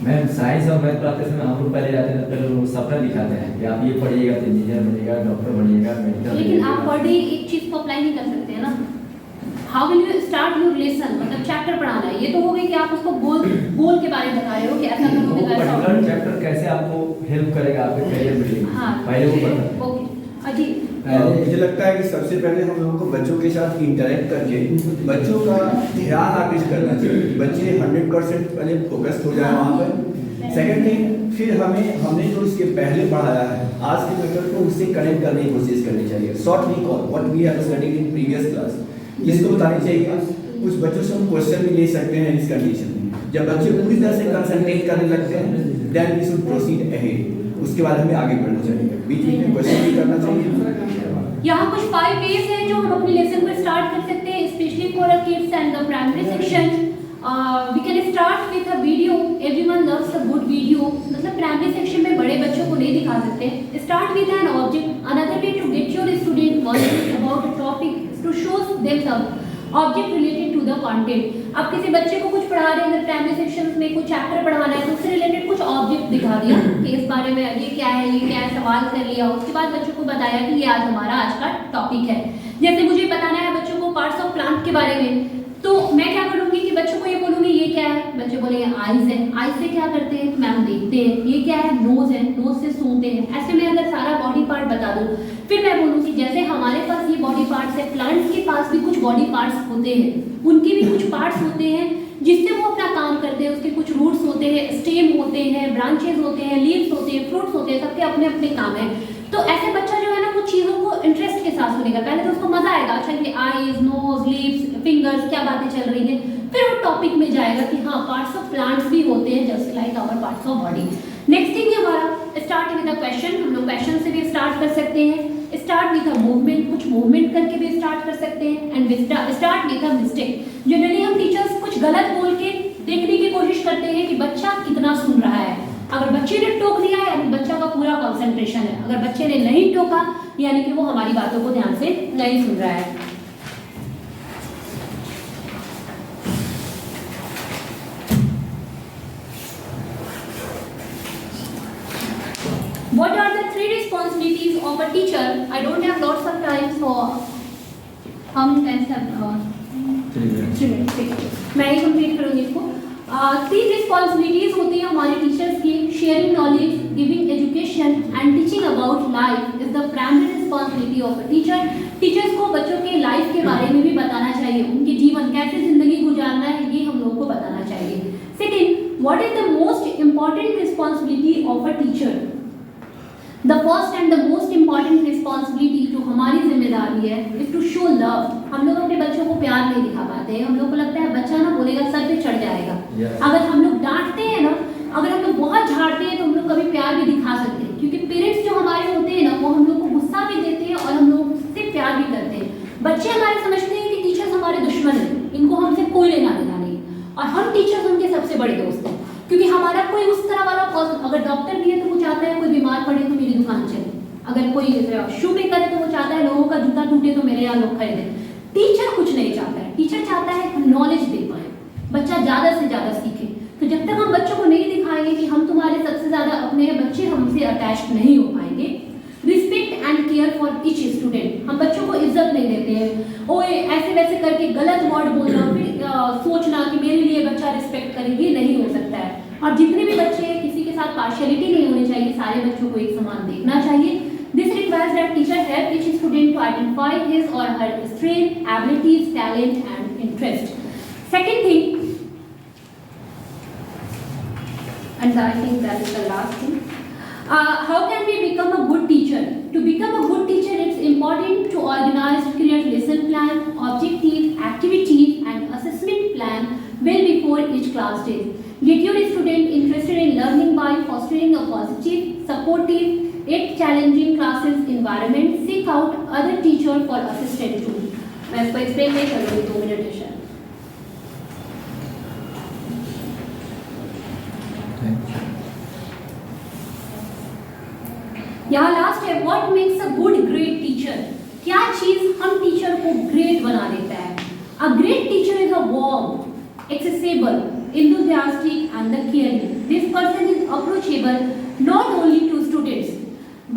मैम साइंस और मैथ पढ़ाते समय हम लोग पहले जाते हैं, पहले लोग सपना दिखाते हैं कि आप ये पढ़िएगा तो इंजीनियर बनिएगा, डॉक्टर बनिएगा, मेडिकल। लेकिन आप पर डे एक चीज को अप्लाई नहीं कर सकते हैं ना। How will you start your lesson, मतलब चैप्टर पढ़ाना है, ये तो हो गई कि आप उसको गोल के बारे में बता रहे हो कि ऐसा करोगे तो ऐसा पर्टिकुलर चैप्टर कैसे आपको हेल्प करेगा आपके करियर बिल्डिंग में। हाँ पहले वो पता। ओके अजीब। मुझे लगता है कि सबसे पहले हम लोगों को बच्चों के साथ इंटरेक्ट करके बच्चों का ध्यान आकृष्ट करना चाहिए, बच्चे 100% पहले फोकस हो जाए वहाँ पर। सेकेंड थिंग, फिर हमने जो इसके पहले पढ़ाया है आज के मेथड को उससे कनेक्ट करने की कोशिश करनी चाहिए। Short recall what we have studied in previous class, इसको बतानी चाहिए। कुछ बच्चों से हम क्वेश्चन भी ले सकते हैं इस कंडीशन में। जब बच्चे पूरी तरह से कंसंट्रेट करने लगते हैं then we should proceed ahead, उसके बाद हमें आगे बढ़ना चाहिए, बीच में क्वेश्चन भी करना चाहिए। यहाँ कुछ 5 ways हैं जो हम अपनी लेसन को स्टार्ट कर सकते हैं, specially for kids and the primary section. We can start with a video, everyone loves a good video. मतलब प्राइमरी सेक्शन में बड़े बच्चों को नहीं दिखा सकते, start with an object. Another way to get your student knowledge about a topic to show them some object related to the content. आप किसी बच्चे को कुछ पढ़ा रहे हैं, अगर प्राइमरी सेक्शन में कुछ चैप्टर पढ़ाना है तो उससे रिलेटेड कुछ ऑब्जेक्ट दिखा दिया कि इस बारे में ये क्या है, ये क्या है, सवाल कर लिया। उसके बाद बच्चों को बताया कि ये आज हमारा आज का टॉपिक है। जैसे मुझे बताना है बच्चों को पार्ट्स ऑफ प्लांट के बारे में, तो मैं क्या करूँगी कि बच्चों को ये बोलूँगी ये क्या है, बच्चे बोलेंगे आइज है, आइज से क्या करते हैं मैम देखते हैं, ये क्या है नोज है, नोज से सूंघते हैं। ऐसे में अगर सारा बॉडी पार्ट बता दूँ, फिर मैं बोलूँगी जैसे हमारे पास ये बॉडी पार्ट्स है, प्लांट्स के पास भी कुछ बॉडी पार्ट्स होते हैं, उनके भी कुछ पार्ट्स होते हैं जिससे वो अपना काम करते हैं। उसके कुछ रूट्स होते हैं, स्टेम होते हैं, ब्रांचेस होते हैं, लीव्स होते हैं, फ्रूट्स होते हैं, सबके अपने अपने काम है। तो ऐसे बच्चा जो है ना वो चीज़ों को इंटरेस्ट के साथ सुनेगा। पहले तो उसको मजा आएगा, अच्छा ये आईज, नोज, लिप्स, फिंगर्स क्या बातें चल रही है, फिर वो टॉपिक में जाएगा कि हाँ पार्ट्स ऑफ प्लांट्स भी होते हैं just like our parts of body. Next thing है हमारा स्टार्ट विद अ क्वेश्चन। हम लोग क्वेश्चन से भी स्टार्ट कर सकते हैं, स्टार्ट विद अ मूवमेंट, कुछ मूवमेंट करके भी स्टार्ट कर सकते हैं, and start with a mistake. Generally हम टीचर्स कुछ गलत बोल के देखने की कोशिश करते हैं कि बच्चा कितना सुन रहा है। अगर बच्चे ने टोक दिया है यानी बच्चा का पूरा कंसंट्रेशन है, अगर बच्चे ने नहीं टोका यानी कि वो हमारी बातों को ध्यान से नहीं सुन रहा है। What are the 3 responsibilities of a teacher? I don't have lots of time, so how many times have 3 minutes? मैं ही कंप्लीट करूँगी इसको। 3 रिस्पॉन्सिबिलिटीज होती हैं हमारे टीचर्स की। Sharing knowledge, giving education and teaching about life is the primary responsibility of a teacher. Teachers को बच्चों के लाइफ के बारे में भी बताना चाहिए, उनके जीवन कैसे जिंदगी गुजारना है ये हम लोग को बताना चाहिए। Second, what is the most important responsibility of a teacher? The first and the most important responsibility जो हमारी जिम्मेदारी है इज टू शो लव। हम लोग अपने बच्चों को प्यार नहीं दिखा पाते हैं। हम लोग को लगता है बच्चा ना बोलेगा सर पे चढ़ जाएगा। अगर हम लोग डांटते हैं ना, अगर हम लोग बहुत झाड़ते हैं तो हम लोग कभी प्यार भी दिखा सकते हैं, क्योंकि पेरेंट्स जो हमारे होते हैं ना वो हम लोग को गुस्सा भी देते हैं और हम लोग से प्यार भी करते हैं। बच्चे हमारे समझते हैं कि टीचर्स हमारे दुश्मन हैं, इनको हमसे कोई लेना देना नहीं, और हम टीचर्स उनके सबसे बड़े दोस्त हैं। क्योंकि हमारा कोई उस तरह वाला पर्सन, अगर डॉक्टर भी है तो वो चाहता है कोई बीमार पड़े तो मेरी दुकान चले, अगर कोई शू मेकर है तो वो चाहता है लोगों का जूता टूटे तो मेरे यहाँ लोग खरीदें। टीचर कुछ नहीं चाहता है, टीचर चाहता है हम नॉलेज दे पाए, बच्चा ज़्यादा से ज़्यादा सीखे। तो जब तक हम बच्चों को नहीं दिखाएंगे कि हम तुम्हारे सबसे ज़्यादा अपने हैं, बच्चे हमसे अटैच नहीं हो पाएंगे। Respect and care for each student, हम बच्चों को इज्जत नहीं देते हैं, ओए ऐसे वैसे करके गलत वर्ड बोलना, फिर सोचना कि मेरे लिए बच्चा रिस्पेक्ट करे, ये नहीं हो सकता है। और जितने भी बच्चे हैं किसी के साथ पार्शियलिटी नहीं होनी चाहिए, सारे बच्चों को एक समान देखना चाहिए। This requires that teacher help each student to identify his or her strength, abilities, talent and interest. Second thing, and I think that is the last thing. How can we become a good teacher? To become a good teacher, it's important to organize, create lesson plan, objective, activities and assessment plan well before each class day. Get your student interested in learning by fostering a positive, supportive, yet challenging classes environment. Seek out other teacher for assistance too. मैं इसको explain नहीं करूँगी, 2 मिनट है शायद। यहाँ लास्ट है, what makes a good great teacher? क्या चीज हम टीचर को ग्रेट बना देता है? A great teacher is a warm, accessible, enthusiastic and the caring. This person is approachable not only to students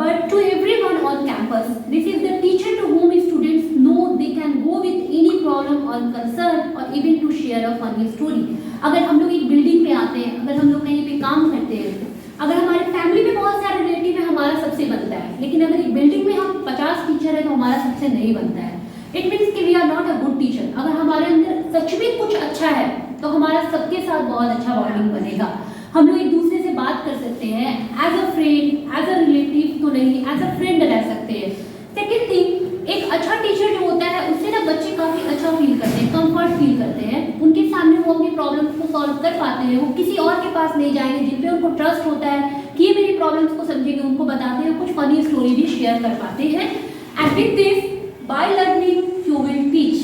but to everyone on campus. This is the teacher to whom students know they can go with any problem or concern or even to share a funny story. अगर हम लोग एक बिल्डिंग में आते हैं, अगर हम लोग कहीं पे काम करते हैं, अगर हमारे फैमिली में बहुत सारे रिलेटिव है, हमारा सबसे बनता है, लेकिन अगर एक बिल्डिंग में हम 50 टीचर है तो हमारा सबसे नहीं बनता है। इट मीन्स कि we are not a good teacher. अगर हमारे अंदर सच में कुछ अच्छा है तो हमारा सबके साथ बहुत अच्छा बॉन्डिंग बनेगा। हम लोग एक दूसरे से बात कर सकते हैं, as a friend, as a relative तो नहीं, एज अ फ्रेंड रह सकते हैं। सेकेंड थिंग, एक अच्छा टीचर जो होता है उससे ना बच्चे काफ़ी अच्छा फील करते हैं, कंफर्ट फील करते हैं, उनके सामने वो अपनी प्रॉब्लम्स को सॉल्व कर पाते हैं, वो किसी और के पास नहीं जाएंगे, जिन पे उनको ट्रस्ट होता है कि ये मेरी प्रॉब्लम्स को समझेंगे, उनको बताते हैं, कुछ फनी स्टोरी भी शेयर कर पाते हैं। And with this, by learning you will teach,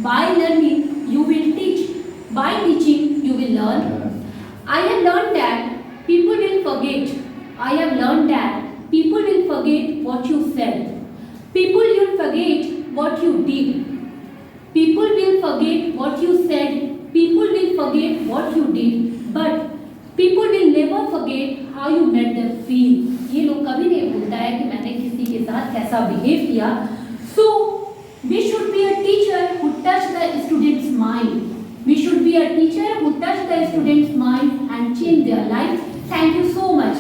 by learning you will teach, by teaching you will learn. I have learned that people will forget. I have learned that people will forget what you said. People will forget what you did. People will forget what you said. People will forget what you did. But people will never forget how you made them feel. ये लोग कभी नहीं भूलता है कि मैंने किसी के साथ कैसा बिहेव किया. So we should be a teacher who touch the student's mind. be a teacher who touch the students' mind and change their life. Thank you so much.